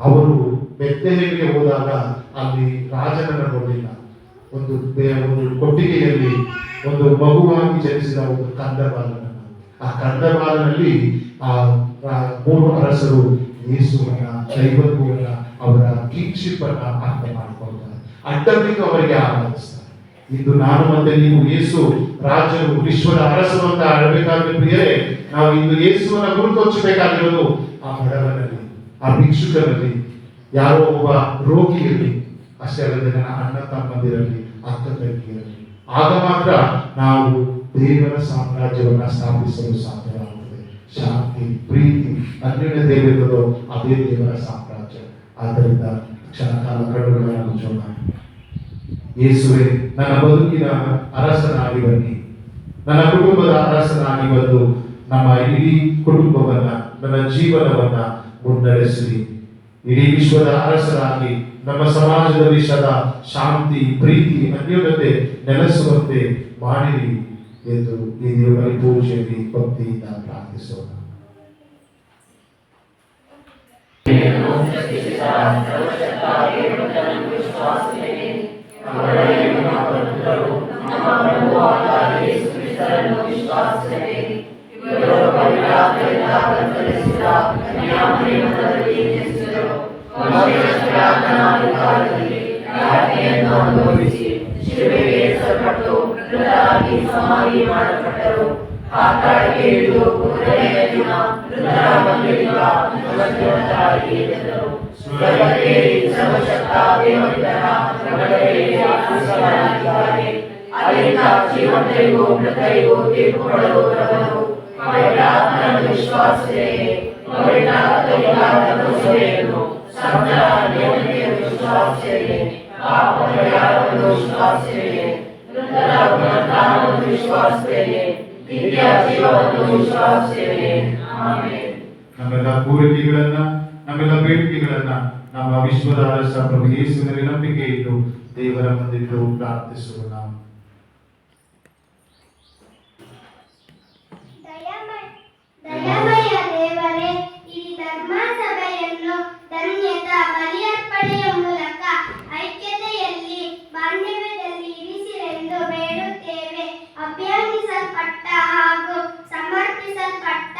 ಅವರು ಬೆತ್ತಲೆಗೆ ಹೋದಾಗ ಅಲ್ಲಿ ರಾಜನನ್ನು ನೋಡಲಿಲ್ಲ. ಒಂದು ಕೊಟ್ಟಿಗೆಯಲ್ಲಿ ಒಂದು ಮಗುವಾಗಿ ಜನಿಸಿದ ಒಂದು ಕಂದಬಾಲನನ್ನು, ಆ ಕಂದಬಾಲನಲ್ಲಿ ಆ ಮೂರು ಅರಸರು ಯೇಸುವನ್ನ, ದೈವತ್ವವನ್ನ, ಅವರ ಕಿಂಗ್ಶಿಪ್ ಅನ್ನ ಅರ್ಥ ಮಾಡಿಕೊಳ್ತಾರೆ, ಅಡ್ಡ ಬಿದ್ದು ಅವರಿಗೆ ಆರಾಧಿಸ್ತಾರೆ. ಇಂದು ನಾನು ಮತ್ತೆ ನೀವು ಯೇಸು ರಾಜರು, ವಿಶ್ವದ ಅರಸರು ಅಂತ ಆಡಬೇಕಾದ್ರೆ ಪ್ರಿಯರೇ, ನಾವು ಇಂದು ಯೇಸುವನ್ನ ಗುರುತೊಚ್ಚಬೇಕಾಗಿರೋದು ಆ ಬಡವನಲ್ಲಿ, ಆ ಭಿಕ್ಷುಕರಲ್ಲಿ, ಯಾರೋ ಒಬ್ಬ ರೋಗಿಯಲ್ಲಿ, ಅಷ್ಟೇ ಅಲ್ಲದೆ ನನ್ನ ಅಣ್ಣ ತಮ್ಮಂದಿರಲ್ಲಿ, ಅಕ್ಕ ತಂಗಿಯರಲ್ಲಿ. ಆಗ ಮಾತ್ರ ನಾವು ದೇವರ ಸಾಮ್ರಾಜ್ಯವನ್ನ ಸ್ಥಾಪಿಸಲು ಸಾಧ್ಯವಾಗುತ್ತದೆ. ಶಾಂತಿ, ಪ್ರೀತಿ, ಅನ್ಯೋನ್ಯತೆ ಇರುತ್ತದೋ ಅದೇ ದೇವರ ಸಾಮ್ರಾಜ್ಯ. ಆದ್ದರಿಂದ ಕ್ಷಣಕಾಲ ಕಣ್ಣುಗಳನ್ನು ಮುಚ್ಚೋಣ. ಯೇಸುವೆ, ನನ್ನ ಬದುಕಿನ ಅರಸನಾಗಿ ಬನ್ನಿ, ನನ್ನ ಕುಟುಂಬದ ಅರಸನಾಗಿ ಬಂದು ನಮ್ಮ ಇಡೀ ಕುಟುಂಬವನ್ನ, ನನ್ನ ಜೀವನವನ್ನ ಮುನ್ನಡೆಸಿರಿ. ಇಡೀ ವಿಶ್ವದ ಅರಸರಾಗಿ ನಮ್ಮ ಸಮಾಜದಲ್ಲಿ ಸದಾ ಶಾಂತಿ, ಪ್ರೀತಿ, ಅನ್ಯೋನ್ಯತೆ ನೆಲೆಸುವಂತೆ ಮಾಡಿರಿ ಎಂದು ಈ ದೇವರ ಪೂಜೆಯಲ್ಲಿ ಭಕ್ತಿಯಿಂದ ಪ್ರಾರ್ಥಿಸೋಣ. ಸಮಾಧಿ ಮಾಡಲ್ಪಟ್ಟರು. ಪಾತಾಳಕ್ಕೆ ಇಳಿದು ಮೂರನೆಯ ದಿನ ಮೃತರಾಗಿದ್ದ ಜೀವಂತರಾಗಿ ಎದ್ದರು. ಸ್ವರ್ಗಕ್ಕೇರಿ ಸರ್ವಶಕ್ತ ದೇವರಿದ್ದರ ಬಲಗಡೆಯಲ್ಲಿ ಆಸೀನರಾಗಿದ್ದಾರೆ. ಅಲ್ಲಿಂದ ಜೀವಂತರಿಗೂ ಮೃತರಿಗೂ ತೀರ್ಪು ಕೊಡಲು ಬರುವರು. ಪವಿತ್ರ ಆತ್ಮನ ವಿಶ್ವಾಸವೇ, ಪವಿತ್ರ ಕೈಲಾದ ದೋಷವೆಯನ್ನು ಸಂತರ ದೇವತೆಯನ್ನು ವಿಶ್ವಾಸವೇ, ಪಾಪ ಪರಿಹಾರವನ್ನು ವಿಶ್ವಾಸವೇ, ಮೃತರ ಪುನರುತ್ಥಾನವನ್ನು ವಿಶ್ವಾಸವೇ, ನಿತ್ಯ ಜೀವವನ್ನು ವಿಶ್ವಾಸವೇ. ಆಮೆನ್. ನಮ್ಮೆಲ್ಲ ಕೋರಿಕೆಗಳನ್ನ, ನಮ್ಮೆಲ್ಲ ಬೇಡಿಕೆಗಳನ್ನ ನಮ್ಮ ವಿಶ್ವದ ಅರಸ ಪ್ರಭು ಯೇಸುವಿನಲ್ಲಿ ನಂಬಿಕೆ ಇಟ್ಟು ದೇವರ ಮುಂದಿಟ್ಟು ಪ್ರಾರ್ಥಿಸೋಣ. ದಯಾಮಯ ದೇವರೇ, ಈ ಧರ್ಮ ಸಭೆಯನ್ನು ಧನ್ಯತಾ ಬಲಿಯರ್ಪಣೆಯ ಮೂಲಕ ಐಕ್ಯತೆಯಲ್ಲಿ, ಬಾಂಧವ್ಯದಲ್ಲಿ ಇರಿಸಿರೆಂದು ಬೇಡುತ್ತೇವೆ. ಅಭಿಯಾನಿಸಲ್ಪಟ್ಟ ಹಾಗೂ ಸಮರ್ಪಿಸಲ್ಪಟ್ಟ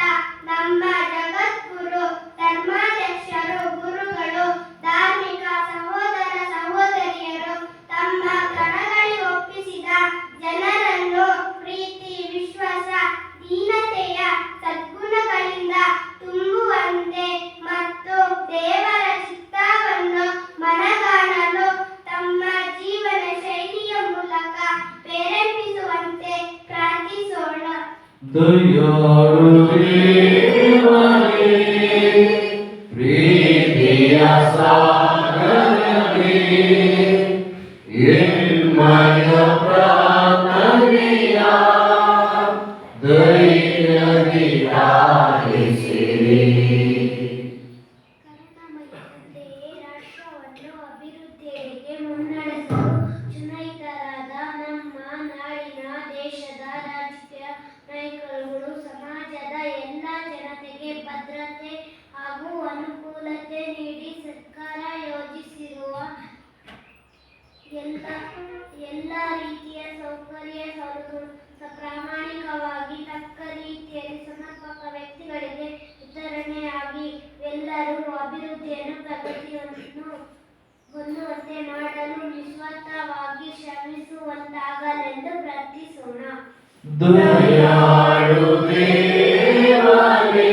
ನಮ್ಮ ಜಗದ್ಗುರು, ಧರ್ಮಾಧ್ಯಕ್ಷರು, ಗುರುಗಳು, ಧಾರ್ಮಿಕ ಸಹೋದರ ಸಹೋದರಿಯರು ತಮ್ಮ ಕರಗಳಿಗೆ ಒಪ್ಪಿಸಿದ ಜನರನ್ನು ಪ್ರೀತಿ, ವಿಶ್ವಾಸ, ದೀನತೆಯ ಸದ್ಗುಣಗಳಿಂದ ತುಂಬುವಂತೆ ಮತ್ತು ದೇವರ ಚಿತ್ತವನ್ನು ಮನಗಾಣಲು ತಮ್ಮ ಜೀವನ ಶೈಲಿಯ ಮೂಲಕ ಪ್ರೇರೇಪಿಸುವಂತೆ ಪ್ರಾರ್ಥಿಸೋಣ. ದಯಾಳು ದೇವರೇ, ಪ್ರೀತಿಯ ಸಾಗರವೇ, ಎನ್ಮಯ ಪ್ರಾರ್ಥನೆಯ ಧೈರ್ಯದಿ ಆಲಿಸಿರಿ. ಕರುಣಾಮಯತೆಯೇ ರಾಷ್ಟ್ರವನ್ನು ಅಭಿವೃದ್ಧಿಯೆಡೆಗೆ ಮುನ್ನಡೆಸಲು ಚುನಾಯಿತರಾದ ನಮ್ಮ ನಾಡಿನ, ದೇಶದ ರಾಜಕೀಯ ನಾಯಕರುಗಳು ಸಮಾಜದ ಎಲ್ಲ ಜನತೆಗೆ ಭದ್ರತೆ ಹಾಗೂ ಅನುಕೂಲತೆ ನೀಡಿ ಸರ್ಕಾರ ಯೋಜಿಸಿರುವ ಎಲ್ಲ ರೀತಿಯ ಸೌಕರ್ಯ ಸೌಲಭ್ಯಗಳು ಪ್ರಾಮಾಣಿಕವಾಗಿ, ತಕ್ಕ ರೀತಿಯಲ್ಲಿ, ಸಮರ್ಪಕ ವ್ಯಕ್ತಿಗಳಿಗೆ ವಿತರಣೆಯಾಗಿ ಎಲ್ಲರೂ ಅಭಿವೃದ್ಧಿಯನ್ನು, ಪ್ರಗತಿಯನ್ನು ಹೊಂದುವಂತೆ ಮಾಡಲು ನಿಸ್ವಾರ್ಥವಾಗಿ ಶ್ರಮಿಸುವಂತಾಗಲೆಂದು ಪ್ರಾರ್ಥಿಸೋಣ. ದಯಾಳು ದೇವರೇ,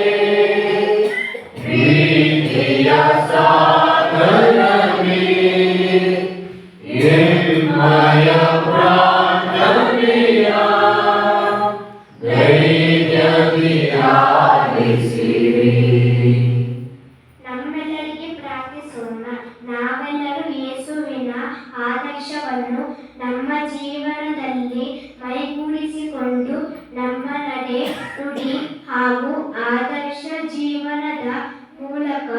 ಪ್ರೀತಿಯ ಸಾಗರವೇ, ಎನ್ಮಯ ಪ್ರಾರ್ಥನೆಯ ಧೈರ್ಯದಿ ಆಲಿಸಿರಿ. ನಮ್ಮೆಲ್ಲರಿಗೆ ಪ್ರಾರ್ಥಿಸೋಣ. ನಾವೆಲ್ಲರೂ ಯೇಸುವಿನ ಆದರ್ಶವನ್ನು ನಮ್ಮ ಜೀವನದಲ್ಲಿ ಮೈಗೂಡಿಸಿಕೊಂಡು ನಮ್ಮ ನಡೆ, ನುಡಿ ಹಾಗೂ ಆದರ್ಶ ಜೀವನದ ಮೂಲಕ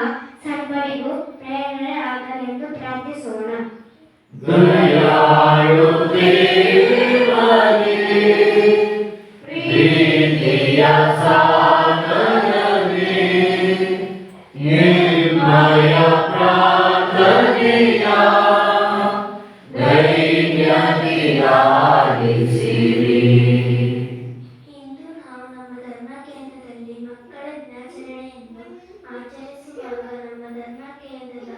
ಸರ್ವರಿಗೂ ಪ್ರೇರಣೆ ಆಗಲೆಂದು ಪ್ರಾರ್ಥಿಸೋಣ. ದಯಾಳು ದೇವರೇ, ಪ್ರೀತಿಯ ಸಾಗರವೇ, ಎನ್ಮಯ ಪ್ರಾರ್ಥನೆಯ ದಿನಾಚರಣೆಯನ್ನು ಆಚರಿಸುವಾಗ ನಮ್ಮ ಧರ್ಮ ಕೇಂದ್ರದ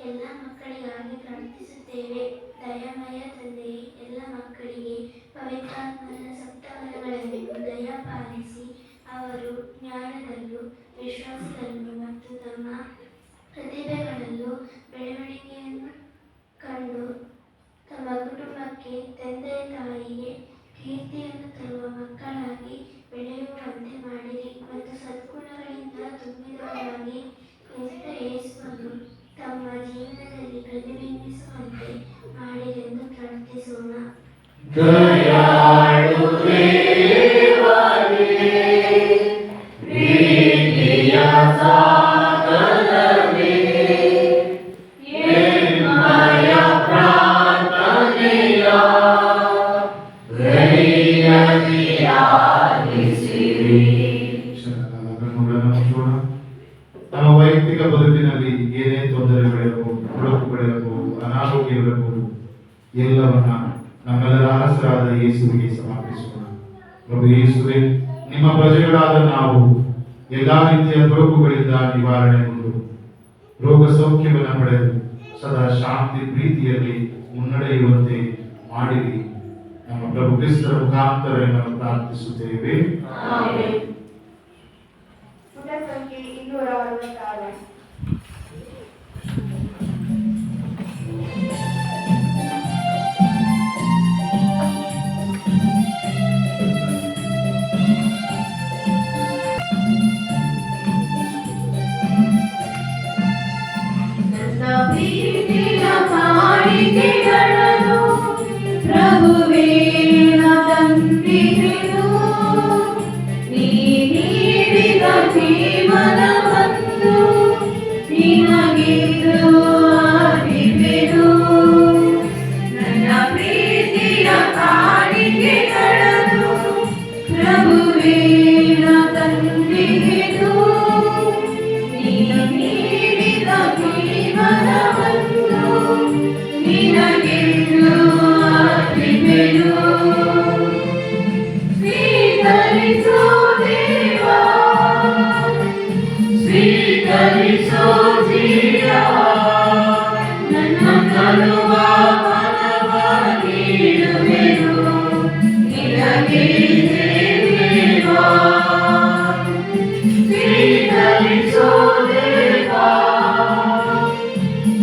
ಎಲ್ಲ ಮಕ್ಕಳಿಗಾಗಿ ಪ್ರಾರ್ಥಿಸುತ್ತೇವೆ. ದಯಾಮಯ ತಂದೆಯೇ, ಎಲ್ಲ ಮಕ್ಕಳಿಗೆ ಪವಿತ್ರಾತ್ಮನ ಸಪ್ತವರಗಳನ್ನು ದಯಪಾಲಿಸಿ ಅವರು ಜ್ಞಾನದಲ್ಲೂ ವಿಶ್ವಾಸದಲ್ಲೂ ಮತ್ತು ತಮ್ಮ ಪ್ರತಿಭೆಗಳಲ್ಲೂ ಬೆಳವಣಿಗೆಯನ್ನು ಕಂಡು ತಮ್ಮ ಕುಟುಂಬಕ್ಕೆ ತಂದೆ ತಾಯಿಗೆ ಕೀರ್ತಿಯನ್ನು ತರುವ ಮಕ್ಕಳಾಗಿ ಬೆಳೆಯುವಂತೆ ಮಾಡಿರಿ ಮತ್ತು ಸದ್ಗುಣಗಳಿಂದ ತುಂಬಿದವರಾಗಿ ಕ್ರಿಸ್ತ ಯೇಸುವನ್ನು ತಮ್ಮ ಜೀವನದಲ್ಲಿ ಪ್ರತಿಬಿಂಬಿಸುವಂತೆ ಮಾಡಿರೆಂದು ಪ್ರಾರ್ಥಿಸೋಣ. ದಯಾಳು ದೇವರೇ, ಪ್ರೀತಿಯ ಸಾಗರವೇ, ಎಮ್ಮಯ ಪ್ರಾರ್ಥನೆಯ ದಯೆಯಲ್ಲಿ ಆಲಿಸಿರಿ. ನಮ್ಮ ವೈಯಕ್ತಿಕ ಬದುಕಿನಲ್ಲಿ ಏನೇ ತೊಂದರೆಗಳಿರಬಹುದು, ತೊಡಕುಗಳಿರಬಹುದು, ಅನಾರೋಗ್ಯವಿರಬಹುದು, ಎಲ್ಲವನ್ನ ನಮ್ಮೆಲ್ಲರ ಅರಸರಾದ ಯೇಸುವಿಗೆ ಸಮರ್ಪಿಸೋಣ. ಪ್ರಭು ಯೇಸುವೆ, ನಿಮ್ಮ ಪ್ರಜೆಗಳಾದ ನಾವು ಎಲ್ಲಾ ರೀತಿಯ ತೊಡಕುಗಳಿಂದ ನಿವಾರಣೆಗೊಂಡು ರೋಗ ಸೌಖ್ಯವನ್ನು ಪಡೆದು ಸದಾ ಶಾಂತಿ ಪ್ರೀತಿಯಲ್ಲಿ ಮುನ್ನಡೆಯುವಂತೆ ಮಾಡಿರಿ. ನಮ್ಮ ಪ್ರಭು ಕ್ರಿಸ್ತರ ಮುಖಾಂತರ ನಾವು ಪ್ರಾರ್ಥಿಸುತ್ತೇವೆ. ಪುಟ ಸಂಖ್ಯೆ 266. ಪ್ರೀತಿಯ ಕಾಣಿಕೆಗಳನ್ನು ಪ್ರಭುವೇ ನಂಬಿದೆನು. ನೀ ನೀಡಿದ ಜೀವನವನ್ನು ನಿನಗಿದು ಅರ್ಪಿಸುವೆನು. ನನ್ನ ಪ್ರೀತಿಯ ಕಾಣಿಕೆಗಳನ್ನು ಪ್ರಭುವೇ ನಂಬಿದೆನು. ನೀನು ನೀಡಿದ ಜೀವನವನ್ನು ನಿನಗಿದು ಅರ್ಪಿಸುವೆನು. ಸ್ವೀಕರಿಸು ದೇವಾ, ಸ್ವೀಕರಿಸು ಜೀವ, ನನ್ನ ಕಳುವ ಮನವ ನೀಡುವೆನು ನಿನಗೆ ದೇವಾ. ಸ್ವೀಕರಿಸು ದೇವಾ,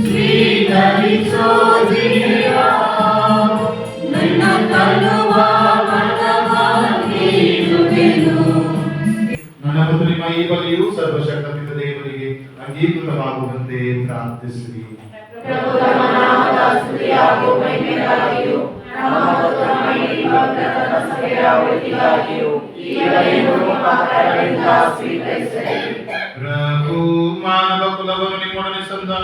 ಸ್ವೀಕರಿಸು ಜೀವ, ನನ್ನ ಕಳುವ ಮನವ ನೀಡುವೆನು. ನನ್ನ ಮತ್ತು ನಿಮ್ಮ ಈ ಬಲಿಯು ಸರ್ವಶಕ್ತ ಪಿತ ದೇವರಿಗೆ ಅಂಗೀಕೃತವಾಗುವಂತೆ ಪ್ರಾರ್ಥಿಸಿರಿ. ಪ್ರಭು ತಮ್ಮ ನಾಮದ ಸ್ತುತಿಯಾಗೂ ಮಹಿಮೆಗಾಗಿಯೂ ನಮ್ಮ ಮತ್ತು ನಮ್ಮ ಈ ಭಕ್ತರ ಸಭೆಯ ಒಳಿತಿಗಾಗಿಯೂ ಈ ಬಲಿಯನ್ನು ನಿಮ್ಮ ಕರಗಳಿಂದ ಸ್ವೀಕರಿಸಿರಿ. ಪ್ರಭು ಮಾನವ ಕುಲವನ್ನು ನಿಮ್ಮೊಡನೆ ಸಂಧಾನ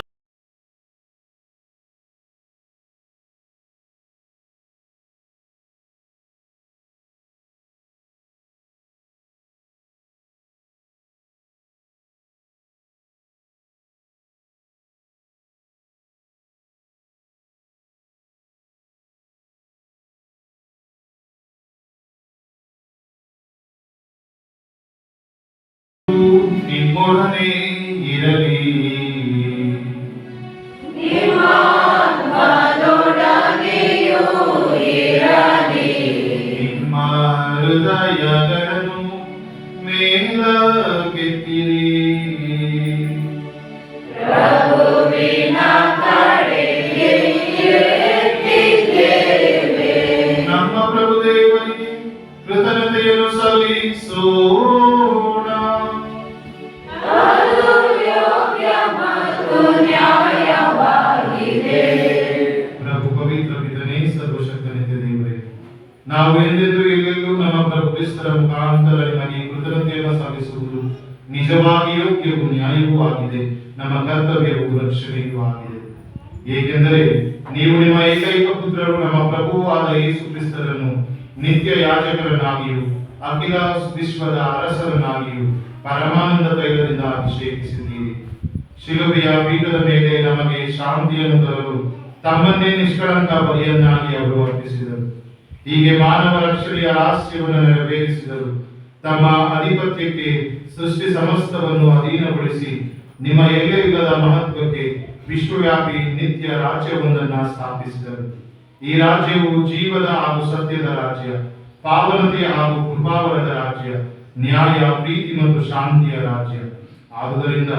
ನಿಮ್ಮೊಡನೆ ಇರಲಿ. ನಿಮ್ಮ ಆತ್ಮದೊಡನೆಯೂ ಇರಲಿ. ನಿಮ್ಮ ಹೃದಯಗಳನ್ನು ಮೇಲಕ್ಕೆತ್ತಿರಿ. ಪ್ರಭುವಿನ ಕಡೆಗೆ ಎತ್ತಿದ್ದೇವೆ. ನಮ್ಮ ಪ್ರಭು ದೇವರಿಗೆ ಕೃತಜ್ಞತೆಯನ್ನು ಸಲ್ಲಿಸೋಣ. ಅದು ಯೋಗ್ಯ ಮತ್ತು ನ್ಯಾಯವಾಗಿದೆ. ಪ್ರಭು ಪವಿತ್ರ ಪಿತನೇ, ಸರ್ವಶಕ್ತನೇ ದೇವರೇ, ನಾವು ಎಂದೆಂದು ಎಲ್ಲೆಲ್ಲೂ ನಮ್ಮ ಪ್ರಭು ಕ್ರಿಸ್ತರ ಮುಖಾಂತರ ನಿಮಗೆ ಕೃತಜ್ಞತೆಯನ್ನು ಸಲ್ಲಿಸುವುದು ನಿಜವಾಗಿ ಯೋಗ್ಯವೂ ನ್ಯಾಯವೂ ಆಗಿದೆ. ನಮ್ಮ ಕರ್ತವ್ಯವೂ ರಕ್ಷಣೆಯೂ ಆಗಿದೆ. ಏಕೆಂದರೆ ನೀವು ನಿಮ್ಮ ಏಕೈಕ ಪುತ್ರರು ನಮ್ಮ ಪ್ರಭುವಾದ ಯೇಸು ಕ್ರಿಸ್ತರನ್ನು ನಿತ್ಯ ಯಾಜಕರನ್ನಾಗಿಯೂ ಅಖಿಲ ವಿಶ್ವದ ಅರಸರನ್ನಾಗಿಯೂ ಪರಮಾನಂದ ತೈಲದಿಂದ ಅಭಿಷೇಕಿಸಿದ್ದೀರಿ. ಶಿಲುಬೆಯ ಪೀಠದ ಮೇಲೆ ನಮಗೆ ಶಾಂತಿಯನ್ನು ತರಲು ತಮ್ಮನ್ನೇ ನಿಷ್ಕಳಂಕ ಬಲಿಯನ್ನಾಗಿ ಅವರು ಅರ್ಪಿಸಿದರು. ಹೀಗೆ ಮಾನವ ರಕ್ಷಣೆಯ ರಹಸ್ಯವನ್ನು ನೆರವೇರಿಸಿದರು. ತಮ್ಮ ಅಧಿಪತ್ಯಕ್ಕೆ ಸೃಷ್ಟಿ ಸಮಸ್ತವನ್ನು ಅಧೀನಗೊಳಿಸಿ ನಿಮ್ಮ ಎಲ್ಲೆಯಿಲ್ಲದ ಮಹತ್ವಕ್ಕೆ ವಿಶ್ವವ್ಯಾಪಿ ನಿತ್ಯ ರಾಜ್ಯವೊಂದನ್ನು ಸ್ಥಾಪಿಸಿದರು. ಈ ರಾಜ್ಯವು ಜೀವದ ಹಾಗೂ ಸತ್ಯದ ರಾಜ್ಯ, ಪಾವನತೆ ಹಾಗೂ ಕೃಪಾವರದ ರಾಜ್ಯ, ನ್ಯಾಯ, ಪ್ರೀತಿ ಮತ್ತು ಶಾಂತಿಯ ರಾಜ್ಯ. ಆದುದರಿಂದ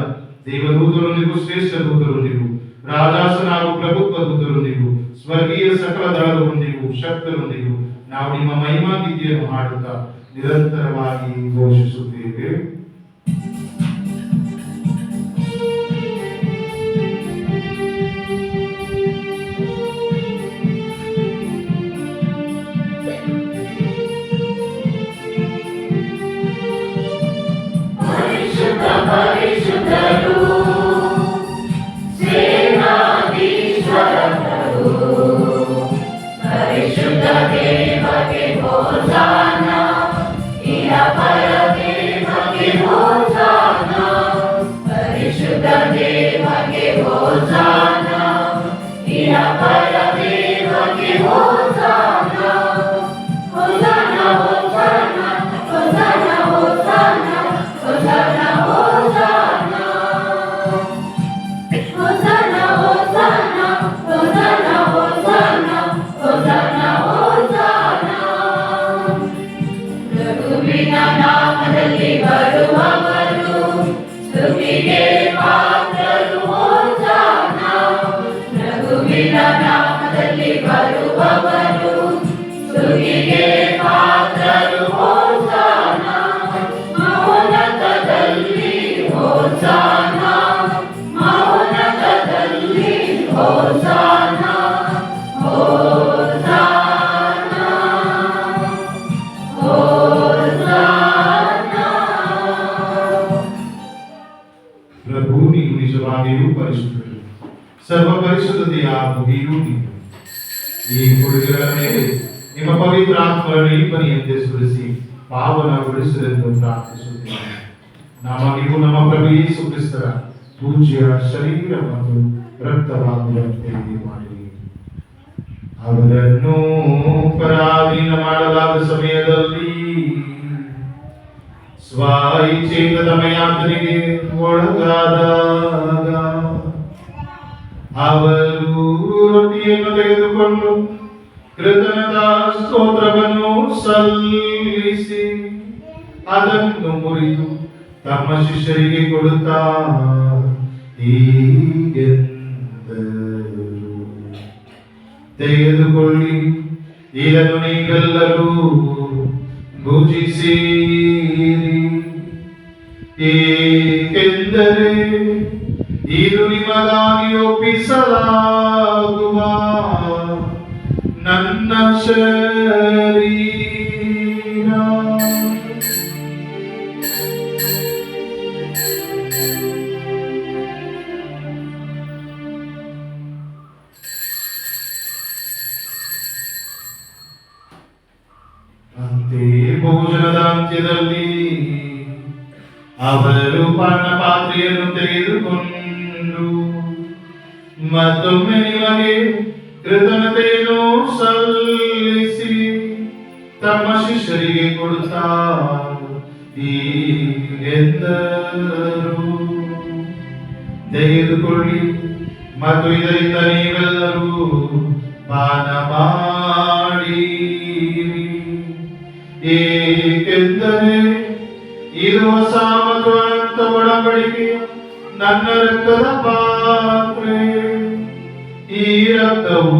ದೇವದೂತರೊಂದಿಗೂ ಶ್ರೇಷ್ಠ ದೂತರೊಂದಿಗೂ ರಾಜಾಸನ ಹಾಗೂ ಪ್ರಭುತ್ವ ದೂತರೊಂದಿಗೂ ಸ್ವರ್ಗೀಯ ಸಕಲ ದಳದೊಂದಿಗೂ ಶಕ್ತರೊಂದಿಗೂ ನಾವು ನಿಮ್ಮ ಮಹಿಮಾ ಗೀತೆಯನ್ನು ಹಾಡುತ್ತಾ ನಿರಂತರವಾಗಿ ಘೋಷಿಸುತ್ತೇವೆ. ಪರಿಶುದ್ಧರು ಸೇನಾಧೀಶ್ವರರು, ಪರಿಶುದ್ಧ ದೇವಗೆ ಹೋಸಾನ, ಇಹಪರ ದೇವಗೆ ಹೋಸಾನ, ಪರಿಶುದ್ಧ ದೇವಗೆ ಹೋಸಾನ, ಇಹಪರ ದೇವಗೆ ಹೋಸಾನ, ಹೋಸಾನ ಹೋಸಾನ ಹೋಸಾನ ಹೋಸಾನ ಹೋಸಾನ ಹೋಸಾನ ಹೋಸಾನ ಹೋಸಾನ ಹೋಸಾನ ಹೋಸಾನ ಹೋಸಾನ. ಪ್ರಭುವಿನ ನಾಮದಲ್ಲಿ ಬರುವವರು ಸ್ತುತಿಗೆ ಪಾತ್ರರು. ಹೋಸಾನ ಪ್ರಭುವಿನ ನಾಮದಲ್ಲಿ ಬರುವವರು ಸ್ತುತಿಗೆ ಪಾತ್ರರು. ಹೋಸಾನ ಮಹೋನ್ನತದಲ್ಲಿ ಹೋಸಾನ, ಮಹೋನ್ನತದಲ್ಲಿ ಹೋಸಾನ ಹೋಸಾನ ಹೋಸಾನ. ಪ್ರಭು ನೀವು ನಿಜವಾಗಿಯೂ ಪರಿಶುದ್ಧರು, ಸರ್ವ ಪರಿಶುದ್ಧತೆಯ ಬಗೆಯೂ ನೀವು. ಈ ಹುಡುಗರ ಮೇಲೆ ನಿಮ್ಮ ಪವಿತ್ರ ಆತ್ಮರನ್ನು ಇಬ್ಬನಿಯಂತೆ ಸುರಿಸಿ ಪಾವನಗೊಳಿಸಲೆಂದು ಪ್ರಾರ್ಥಿಸುತ್ತೇನೆ. ನಮಗಿಗೂ ನಮ್ಮ ಪ್ರಭು ಯೇಸು ಕ್ರಿಸ್ತರ ಪೂಜ್ಯ ಶರೀರ ಮತ್ತು ರಕ್ತವಾಗುವಂತೆ ಮಾಡಿರಿ. ಅವರನ್ನು ಪರಾಧೀನ ಮಾಡಲಾದ ಸಮಯದಲ್ಲಿ ಸ್ವ ಇಚ್ಛೆಯಿಂದ ತಮ್ಮ ಯಾತನೆಗೆ ಒಳಗಾದಾಗ ಅವರು ರೊಟ್ಟಿಯನ್ನು ತೆಗೆದುಕೊಂಡು ಕೃತಜ್ಞತಾ ಸ್ತೋತ್ರವನ್ನು ಸಲ್ಲಿಸಿ ಅದನ್ನು ಮುರಿದು ತಮ್ಮ ಶಿಷ್ಯರಿಗೆ ಕೊಡುತ್ತಾ ಹೀಗೆಂದರು, ತೆಗೆದುಕೊಳ್ಳಿ, ಇದನ್ನು ನೀವೆಲ್ಲರೂ ಭುಜಿಸಿರಿ, ಏಕೆಂದರೆ ಇದು ನಿಮಗಾಗಿ ಒಪ್ಪಿಸಲಾಗುವ ನನ್ನ ಶರೀರ. ಅಂತೆಯೇ ಭೋಜನದ ಅಂತ್ಯದಲ್ಲಿ ಅವರು ಪಾನಪಾತ್ರೆಯನ್ನು ತೆಗೆದುಕೊಂಡು ಮತ್ತೊಮ್ಮೆ ನಿಮಗೆ ಕೃತಜ್ಞತೆಯನ್ನು ಸಲ್ಲಿಸಿ ತಮ್ಮ ಶಿಷ್ಯರಿಗೆ ಕೊಡುತ್ತಾ ಹೀಗೆಂದರು, ತೆಗೆದುಕೊಳ್ಳಿ ಮತ್ತು ಇದರಿಂದ ನೀವೆಲ್ಲರೂ ಪಾನ ಮಾಡಿರಿ, ಏಕೆಂದರೆ ಇದು ಹೊಸ ಮತ್ತು ಅನಂತ ಒಡಂಬಡಿಕೆಯ ನನ್ನ ರಕ್ತದ ಪಾತ್ರೆ. ಈ ರಕ್ತವು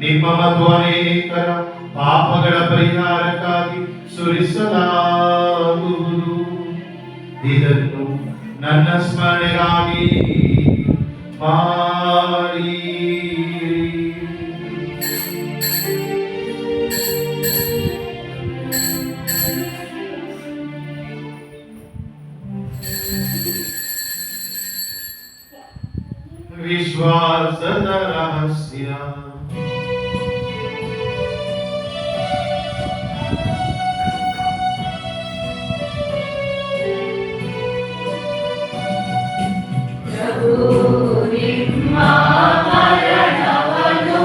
ನಿಮ್ಮ ಮತ್ತು ಅನೇಕರ ಪಾಪಗಳ ಪರಿಹಾರಕ್ಕಾಗಿ ಸುರಿಸಲಾಗುವುದು. ಇದನ್ನು ನನ್ನ ಸ್ಮರಣೆಗಾಗಿ ಮಾಡಿರಿ. ವಿಶ್ವಾಸದ ರಹಸ್ಯ. ಪ್ರಭು ನಿಮ್ಮ ಮರಣವನ್ನು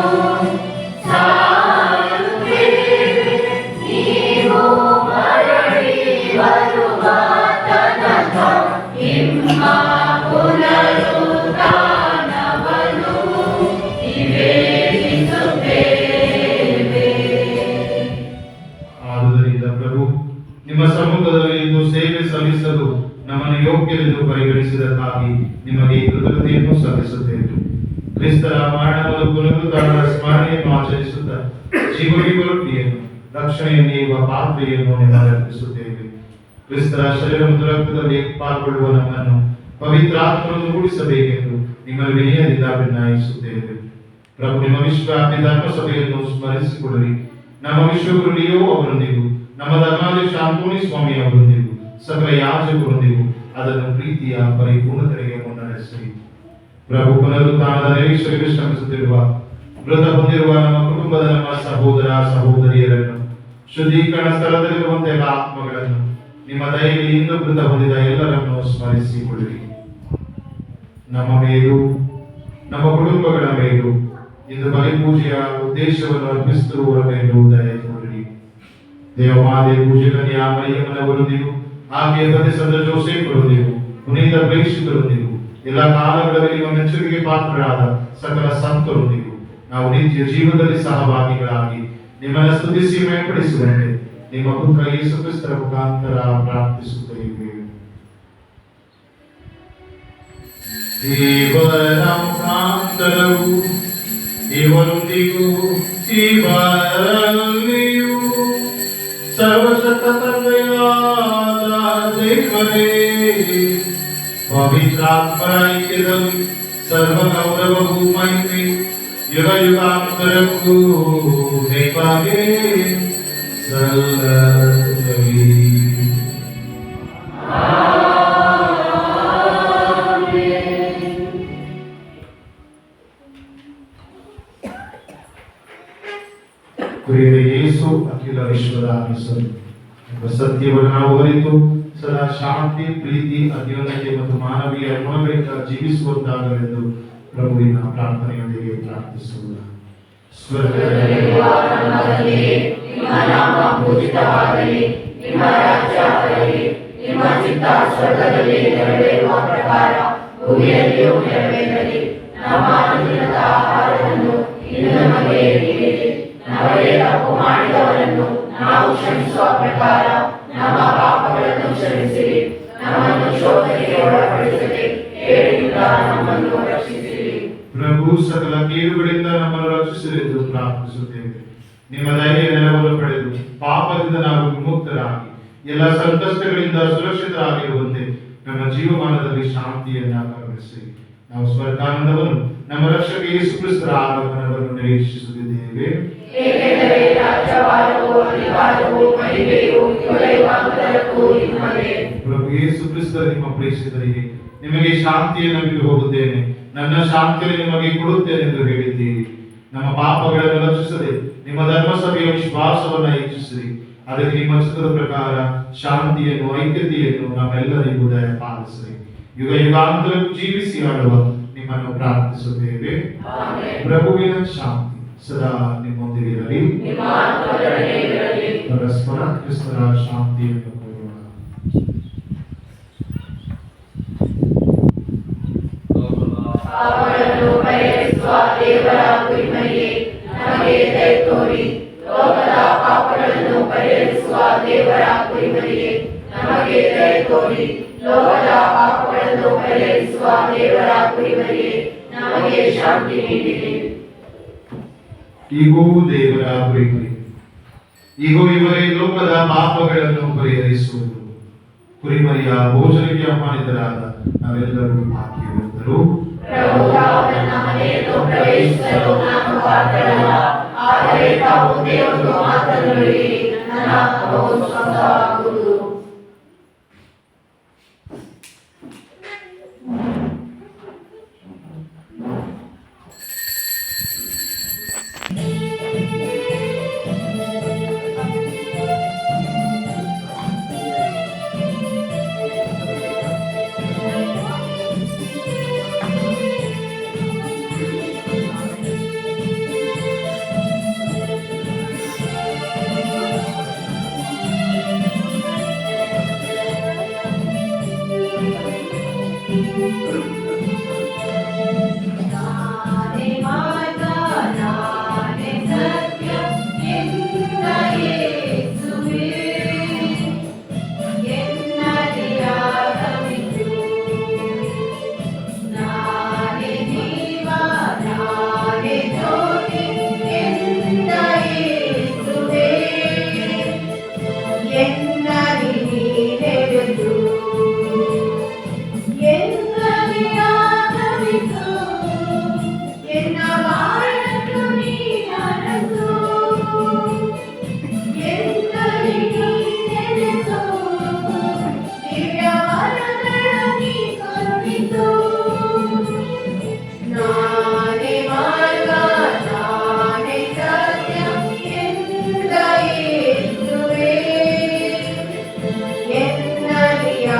ಸಾರುತ್ತೇವೆ, ನೀವು ಮರಳಿವ ನಡೆಸಲು ನಮ್ಮನ್ನು ಯೋಗ್ಯರೆಂದು ಪರಿಗಣಿಸಿದಕ್ಕಾಗಿ ನಿಮಗೆ ಕೃತಜ್ಞತೆಯನ್ನು ಸಲ್ಲಿಸುತ್ತೇವೆ. ಕ್ರಿಸ್ತರ ಮರಣವನ್ನು ಪುನರುತ್ಥಾನದ ಸ್ಮರಣೆಯನ್ನು ಆಚರಿಸುತ್ತಾ ಜೀವವಿರುವ ರೊಟ್ಟಿಯನ್ನು ರಕ್ಷಣೆಯ ನೀಡುವ ಪಾತ್ರೆಯನ್ನು ನಿಮಗೆ ಅರ್ಪಿಸುತ್ತೇವೆ. ಕ್ರಿಸ್ತರ ಶರೀರ ಮತ್ತು ರಕ್ತದಲ್ಲಿ ಪಾಲ್ಗೊಳ್ಳುವ ನಮ್ಮನ್ನು ಪವಿತ್ರಾತ್ಮವನ್ನು ಕೂಡಿಸಬೇಕೆಂದು ನಿಮ್ಮಲ್ಲಿ ವಿನಯದಿಂದ ವಿನಯಿಸುತ್ತೇವೆ. ಪ್ರಭು, ನಿಮ್ಮ ವಿಶ್ವವ್ಯಾಪಿ ಧರ್ಮಸಭೆಯನ್ನು ಸ್ಮರಿಸಿಕೊಳ್ಳಿ. ನಮ್ಮ ವಿಶ್ವಗುರು ಲಿಯೋ ಅವರೊಂದಿಗೂ ನಮ್ಮ ಧರ್ಮಾಧ್ಯಕ್ಷ ಅಂತೋನಿ ಸ್ವಾಮಿ ಅವರೊಂದಿಗೂ ಸಕಲ ಯಾಜಕರೊಂದಿಗೂ ಅದನ್ನು ಪ್ರೀತಿಯ ಪರಿಪೂರ್ಣತೆಗೆ ಮುನ್ನಡೆಸಿರಿ. ಪ್ರಭು, ಪುನರುತ್ಥಾನದ ನಿರೀಕ್ಷೆಗೆ ಶ್ರಮಿಸುತ್ತಿರುವ ಮೃತ ಹೊಂದಿರುವ ನಮ್ಮ ಕುಟುಂಬದ ನಮ್ಮ ಸಹೋದರ ಸಹೋದರಿಯರನ್ನು, ಶುದ್ಧೀಕರಣ ಸ್ಥಳದಲ್ಲಿರುವಂತಹ ಎಲ್ಲ ಆತ್ಮಗಳನ್ನು, ನಿಮ್ಮ ದಯೆಯಲ್ಲಿ ಇಂದು ಮೃತ ಹೊಂದಿದ ಎಲ್ಲರನ್ನು ಸ್ಮರಿಸಿಕೊಳ್ಳಿರಿ. ನಮ್ಮ ಮೇಲೂ ನಮ್ಮ ಕುಟುಂಬಗಳ ಮೇಲೂ ಇಂದು ಬಲಿಪೂಜೆಯ ಉದ್ದೇಶವನ್ನು ಅರ್ಪಿಸುತ್ತಿರುವವರ ಮೇಲೂ ದಯೆ ತೋರಿರಿ. ದೇವಮಾತೆ ಪೂಜೆ ಕನ್ಯಾ ಮರಿಯಮ್ಮನವರೊಂದಿಗೂ ಆಕೆಯ ತಂದೆ ಸಂತ ಜೋಸೇಫರೊಂದಿಗೂ ಪುನೀತ ಪ್ರೇಷಿತರೊಂದಿಗೂ ಎಲ್ಲ ಕಾಲಗಳಲ್ಲಿ ನಿಮ್ಮ ಮೆಚ್ಚುಗೆಗೆ ಪಾತ್ರರಾದ ಸಕಲ ಸಂತರೊಂದಿಗೂ ನಾವು ನಿತ್ಯ ಜೀವನದಲ್ಲಿ ಸಹಭಾಗಿಗಳಾಗಿ ನಿಮ್ಮನ್ನು ಸ್ತುತಿಸಿ ಮೇಲ್ಪಡಿಸುವಂತೆ ನಿಮ್ಮ ಪುತ್ರ ಯೇಸು ಕ್ರಿಸ್ತರ ಮುಖಾಂತರ ಪ್ರಾರ್ಥಿಸುತ್ತೇವೆ. ದೇವರ ಮುಖಾಂತರವು ದೇವರೊಂದಿಗೂ ಜೀವರಲ್ಲಿಯೂ ಸರ್ವಶಕ್ತ ತಂದೆಯಾದ ದೇವರೇ, ಪವಿತ್ರಾತ್ಮರ ಐಕ್ಯದಲ್ಲಿ ಸರ್ವ ಗೌರವವು ಮಹಿಮೆ ಯುಗ ಯುಗಾಂತರಕ್ಕೂ ದೇವರೇ ಸಲ್ಲಲಿ. ಯೇಸು ಅಖಿಲ ವಿಶ್ವದ ಅರಸರು ಎಂಬ ಸತ್ಯವನ್ನು ನಾವು ಅರಿತು ಸದಾ ಶಾಂತಿ, ಪ್ರೀತಿ, ಅನ್ಯೋನ್ಯತೆ ಮತ್ತು ಮಾನವೀಯ ಗುಣಗಳಿಂದ ಜೀವಿಸುವಂತಾಗಲೆಂದು ಪ್ರಭುವಿನ ಪ್ರಾರ್ಥನೆಯೊಂದಿಗೆ ಪ್ರಾರ್ಥಿಸುವುದು. ಸ್ವರ್ಗದಲ್ಲಿರುವ ನಮ್ಮಲ್ಲಿ ನಿಮ್ಮ ನಾಮ ಪೂಜಿತವಾಗಲಿ, ನಿಮ್ಮ ರಾಜ್ಯ ಬರಲಿ, ನಿಮ್ಮ ಚಿತ್ತ ಸ್ವರ್ಗದಲ್ಲಿ ನೆರವೇರುವ ಪ್ರಕಾರ ಭೂಮಿಯಲ್ಲಿಯೂ ನೆರವೇರಲಿ. ನಮ್ಮ ಅನುದಿನದ ಆಹಾರವನ್ನು ಇಂದು ನಮಗೆ ನೀಡಿರಿ. ನಮಗೆ ತಪ್ಪು ಮಾಡಿದವರನ್ನು ನಾವು ಕ್ಷಮಿಸುವ ಪ್ರಕಾರ ನಮ್ಮ ಪಾಪಗಳನ್ನು ಕ್ಷಮಿಸಿರಿ. ನಮ್ಮನ್ನು ಶೋಧನೆಗೆ ಒಳಪಡಿಸದೆ ಕೇಡಿನಿಂದ ನಮ್ಮನ್ನು ರಕ್ಷಿಸಿರಿ. ಪ್ರಭು, ಸಕಲ ಕೀಳುಗಳಿಂದ ನಮ್ಮನ್ನು ರಕ್ಷಿಸಿರೆಂದು ಪ್ರಾರ್ಥಿಸುತ್ತೇವೆ. ನಿಮ್ಮ ದಯೆಯ ನೆರವನ್ನು ಪಡೆದು ಪಾಪದಿಂದ ನಾವು ವಿಮುಕ್ತರಾಗಿ ಎಲ್ಲ ಸಂಕಷ್ಟಗಳಿಂದ ಸುರಕ್ಷಿತರಾಗಿರುವಂತೆ ನಮ್ಮ ಜೀವಮಾನದಲ್ಲಿ ಶಾಂತಿಯನ್ನ ಕರುಣಿಸಿ ನಾವು ಸ್ವರ್ಗಾನಂದವನ್ನು ನಮ್ಮ ರಕ್ಷಕ ಯೇಸು ಕ್ರಿಸ್ತರ ಆಗಮನವನ್ನು ನಿರೀಕ್ಷಿಸುತ್ತಿದ್ದೇವೆ. ಏಕೆಂದರೆ ರಾಜ್ಯವಾದವು, ಅಧಿಕಾರವು, ಮಹಿಮೆಯು ಯುಗಯುಗಾಂತರಕ್ಕೂ ನಿಮ್ಮದೇ. ಪ್ರಭು ಯೇಸು ಕ್ರಿಸ್ತರ ನಿಮ್ಮ ಪ್ರೇಷಿತರಿಗೆ ನಿಮಗೆ ಶಾಂತಿಯನ್ನು ಬಿಟ್ಟು ಹೋಗುತ್ತೇನೆ, ನನ್ನ ಶಾಂತಿಯನ್ನು ನಿಮಗೆ ಕೊಡುತ್ತೇನೆ ಎಂದು ಹೇಳಿದ್ದೀರಿ. ನಮ್ಮ ಪಾಪಗಳನ್ನು ರಕ್ಷಿಸದೆ ನಿಮ್ಮ ಧರ್ಮಸಭೆಯ ವಿಶ್ವಾಸವನ್ನು ಹೆಚ್ಚಿಸಿರಿ. ಅದಕ್ಕೆ ನಿಮ್ಮ ಚಿತ್ರದ ಪ್ರಕಾರ ಶಾಂತಿಯನ್ನು, ಐಕ್ಯತೆಯನ್ನು ನಮ್ಮೆಲ್ಲರಿಗೂ ದಯಪಾಲಿಸಿರಿ. ಯುಗ ಯುಗಾಂತರಕ್ಕೂ ಜೀವಿಸಿ ಆಳುವ ನಿಮ್ಮನ್ನು ಪ್ರಾರ್ಥಿಸುತ್ತೇವೆ. ಪ್ರಭುವಿನ ಶಾಂತಿ ಸದಾ ನಿಮ್ಮೊಂದಿಗೆ ಇರಲಿ. ಪರಸ್ಪರ ಕ್ರಿಸ್ತರ ಶಾಂತಿಯನ್ನು ಕೋರೋಣ. ಪಾಪಗಳನ್ನು ಪರಿಹರಿಸುವ ದೇವರ ಕುರಿಮರಿಯೇ, ನಮಗೆ ದಯೆ ತೋರಿ. ಲೋಕದ ಪಾಪಗಳನ್ನು ಪರಿಹರಿಸುವ ದೇವರ ಕುರಿಮರಿಯೇ, ನಮಗೆ ದಯೆ ತೋರಿ. ಲೋಕದ ಪಾಪಗಳನ್ನು ಪರಿಹರಿಸುವ ದೇವರ ಕುರಿಮರಿಯೇ, ನಮಗೆ ಶಾಂತಿ ನೀಡಿರಿ. ಈಗೋ ದೇವರ ಕುರಿಮರಿ, ಈಗೋ ಇವರೇ ಲೋಕದ ಪಾಪಗಳನ್ನು ಪರಿಹರಿಸುವುದು. ಕುರಿಮರಿಯ ಭೋಜನಕ್ಕೆ ಆಹ್ವಾನಿತರಾದ ನಾವೆಲ್ಲರೂ ಭಾಗ್ಯವಂತರು. ಪ್ರಭು, ನನ್ನ ಮನೆಯನ್ನು ಪ್ರವೇಶಿಸಲು ನಾನು ಪಾತ್ರರಲ್ಲ, ಆದರೆ ತಾವು ದೇವರು ಮಾತನ್ನು ನುಡಿಯಿರಿ, ನನ್ನ ಆತ್ಮವು ಸ್ವಸ್ಥವಾಗುವುದು.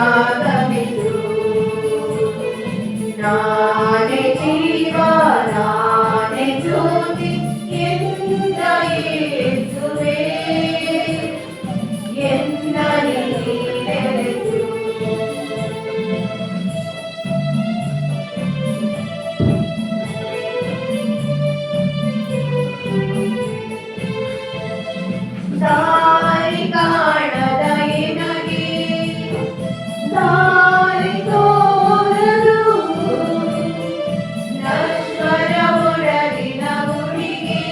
ಆಗಮಿಸು. ನಾನೇ ಜೀವ ನಾನೇ ಜ್ಯೋತಿ ಎಂದ ಯೇಸುವೇ, ಎನ್ನಲಿ ನೆಲೆಸು. ದಾರಿ ಕಾಣದ ಎನಗೆ ದಾರಿ ತೋರಲು, ನಶ್ವರ ಒಡಲಿನ ಗುಡಿಗೆ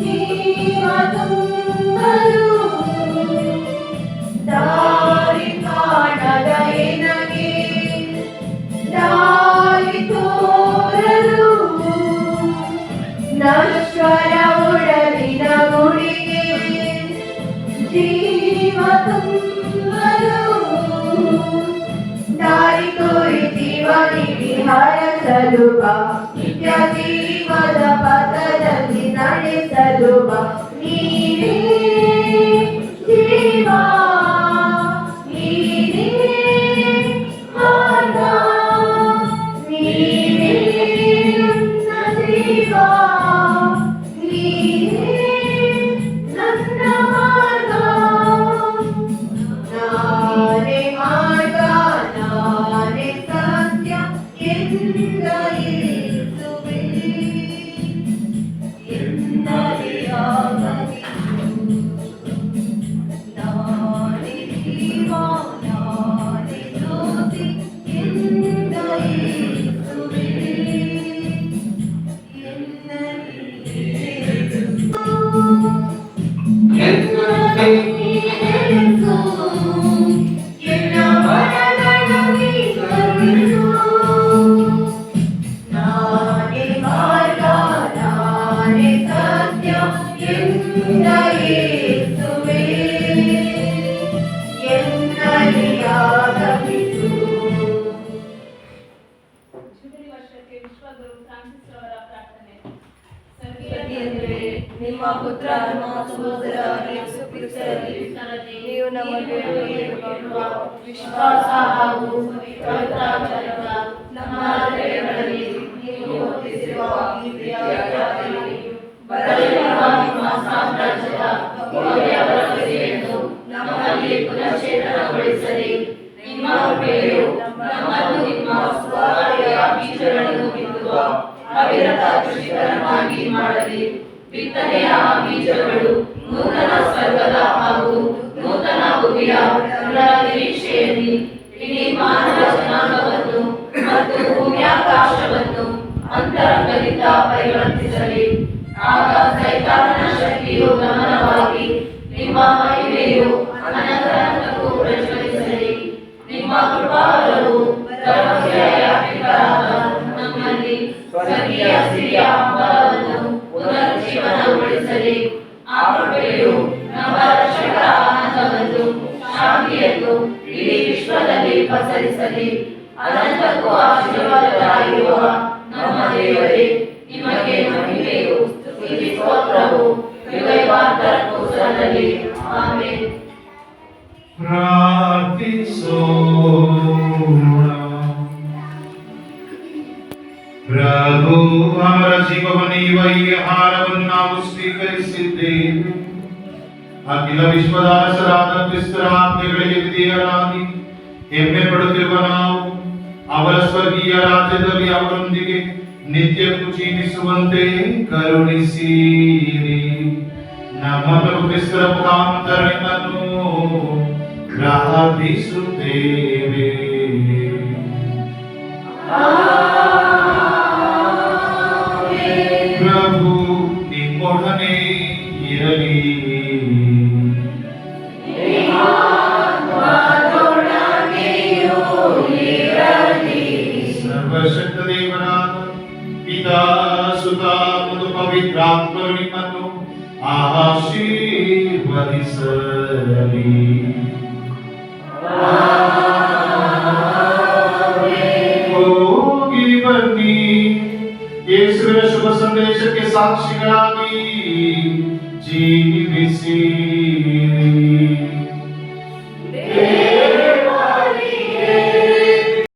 ಜೀವ ತುಂಬಲು. ದಾರಿ ಕಾಣದ ಎನಗೆ ದಾರಿ ತೋರಲು, ನಶ್ವರ ಒಡಲಿನ ಗುಡಿಗೆ ಜೀವ ತುಂಬಲು. ದಾರಿ ತೋರಿ ಜೀವ ನೀಡಿ ಹರಸಲು ಬಾ, ನಿತ್ಯ ಜೀವದ ಪಥದಲ್ಲಿ ನಡೆಸಲು ಬಾ. ನೀನೇ ಜೀವ ನೀನೇ ಮಾರ್ಗ, ನೀನೇ ನನ್ನ ಜೀವ, ನೀನೇ ನನ್ನ ಮಾರ್ಗ. ನಾನೇ ಮಾರ್ಗ ನಾನೇ ಸತ್ಯ ಎಂದ ಯೇಸುವೇ, ಎನ್ನಲಿ ಆಗಮಿಸು. ನಾನೇ ಜೀವ ನಾನೇ ಜ್ಯೋತಿ ಎಂದ ಯೇಸುವೇ, ಎನ್ನಲಿ ನೆಲೆಸು. ಎನ್ನ ಮನಗಳನ್ನು ಕರುಣಿಸು. ನಾನೇ ಮಾರ್ಗ ನಾನೇ ಸತ್ಯ ಎಂದ ಯೇಸುವೇ, ಎನ್ನಲಿ ಆಗಮಿಸು. ಜುಬಿಲಿ ವರ್ಷಕ್ಕೆ ವಿಶ್ವಗುರು ಫ್ರಾನ್ಸಿಸ್ ಅವರ ಪ್ರಾರ್ಥನೆ. ಸತಿಯಂದ್ರೆ ನಿಮ್ಮ ಪುತ್ರ ನಮ್ಮ ಸಹೋದರ ಯೇಸು ಕ್ರಿಸ್ತರಲ್ಲಿ ನೀವು ನಮಗೆ ನೀಡಿರುವ ವಿಶ್ವಾಸ ಹಾಗೂ ಪವಿತ್ರಾಚಾರದ ನಮ್ಮ ಹೃದಯಗಳಲ್ಲಿ ನೀವು ಹೊತ್ತಿಸಿರುವ ಪ್ರೀತಿಯ ಯಾತ್ರೆಯಲ್ಲಿ ಬರಲಿರುವ ನಿಮ್ಮ ಸಾಮ್ರಾಜ್ಯದ ಭವ್ಯ ಭರವಸೆಯನ್ನು ನಮ್ಮಲ್ಲಿ ಪುನಶ್ಚೇತನಗೊಳಿಸಲಿ. ನಿಮ್ಮ ಕೃಪೆಯು ನಮ್ಮನ್ನು ನಿಮ್ಮ ಸ್ವಾರ್ಥೆಯ ಬೀಜಗಳನ್ನು ಬಿತ್ತುವ ಅವಿರತ ಕೃಷಿಕರನ್ನಾಗಿ ಮಾಡಲಿ. ಬಿತ್ತನೆಯ ಆ ಬೀಜಗಳು ನೂತನ ಸ್ವರ್ಗದ ಹಾಗೂ ನೂತನ ಭೂಮಿಯ ನಿರೀಕ್ಷೆಯಲ್ಲಿ ಇಡೀ ಮಾನವ ಜನಾಂಗವನ್ನು ಮತ್ತು ಭೂಮ್ಯಾಕಾಶವನ್ನು ಅಂತರಂಗದಿಂದ ಪರಿವರ್ತಿಸಲಿ. ಆಗ ಸೈತಾನನ ಶಕ್ತಿಯು ಗಮನವಾಗಿ ನಿಮ್ಮ ಮಹಿಮೆಯು ಅನಂತರಕ್ಕೂ ಪ್ರಜ್ವಲಿಸಲಿ. ನಿಮ್ಮ ಕೃಪಾವರವು ಭರವಸೆಯ ಯಾತ್ರಿಕರಾದ ನಮ್ಮಲ್ಲಿ ಸ್ವರ್ಗೀಯ ಸಿರಿಯ ಬಲವನ್ನು ಪುನರುಜ್ಜೀವನಗೊಳಿಸಲಿ. ಆ ಕೃಪೆಯು ನಮ್ಮ ರಕ್ಷಕರ ಆನಂದವನ್ನು ಶಾಂತಿಯನ್ನು ಇಡೀ ವಿಶ್ವದಲ್ಲಿ ಪಸರಿಸಲಿ. ಅನಂತಕ್ಕೂ ಆಶೀರ್ವಾದರಾಗಿರುವ ನಮ್ಮ ದೇವರೇ, ನಿಮಗೆ ಮಹಿಮೆಯು ಸ್ತುತಿ ಸ್ತೋತ್ರವು ಯುಗಯುಗಾಂತರಕ್ಕೂ ಸಲ್ಲಲಿ. ಆಮೆನ್. ಪ್ರಭು ಅವರ ಜೀವವನ್ನೀವ ಈ ಆಹಾರವನ್ನು ನಾವು ಸ್ವೀಕರಿಸಿದ್ದೇವೆ. ಅಖಿಲ ವಿಶ್ವದ ಅರಸರಾದ ಕ್ರಿಸ್ತರ ಆಜ್ಞೆಗಳಿಗೆ ವಿಧೇಯರಾಗಿ ಹೆಮ್ಮೆ ಪಡುತ್ತಿರುವ ನಾವು ಅವರ ಸ್ವರ್ಗೀಯ ರಾಜ್ಯದಲ್ಲಿ ಅವರೊಂದಿಗೆ ನಿತ್ಯಕ್ಕೂ ಜೀವಿಸುವಂತೆ ಕರುಣಿಸಿರಿ. ನಮ್ಮ ಪ್ರಭು ಕ್ರಿಸ್ತರ ಮುಖಾಂತರ ನಿಮ್ಮನ್ನು ಪ್ರಾರ್ಥಿಸುತ್ತೇವೆ. ಪ್ರಭು ನಿಮ್ಮೊಡನೆ ಇರಲಿ. ಸರ್ವಶಕ್ತ ದೇವರಾದ ಪಿತಾ ಸುತ ಮತ್ತು ಪವಿತ್ರಾತ್ಮರು ನಿಮ್ಮನ್ನು ಆಶೀರ್ವದಿಸಲಿ. ಹೋಗಿ ಬನ್ನಿ, ಯೇಸುವಿನ ಶುಭ ಸಂದೇಶಕ್ಕೆ ಸಾಕ್ಷಿಗಳಾಗಿ ಜೀವಿಸಿ.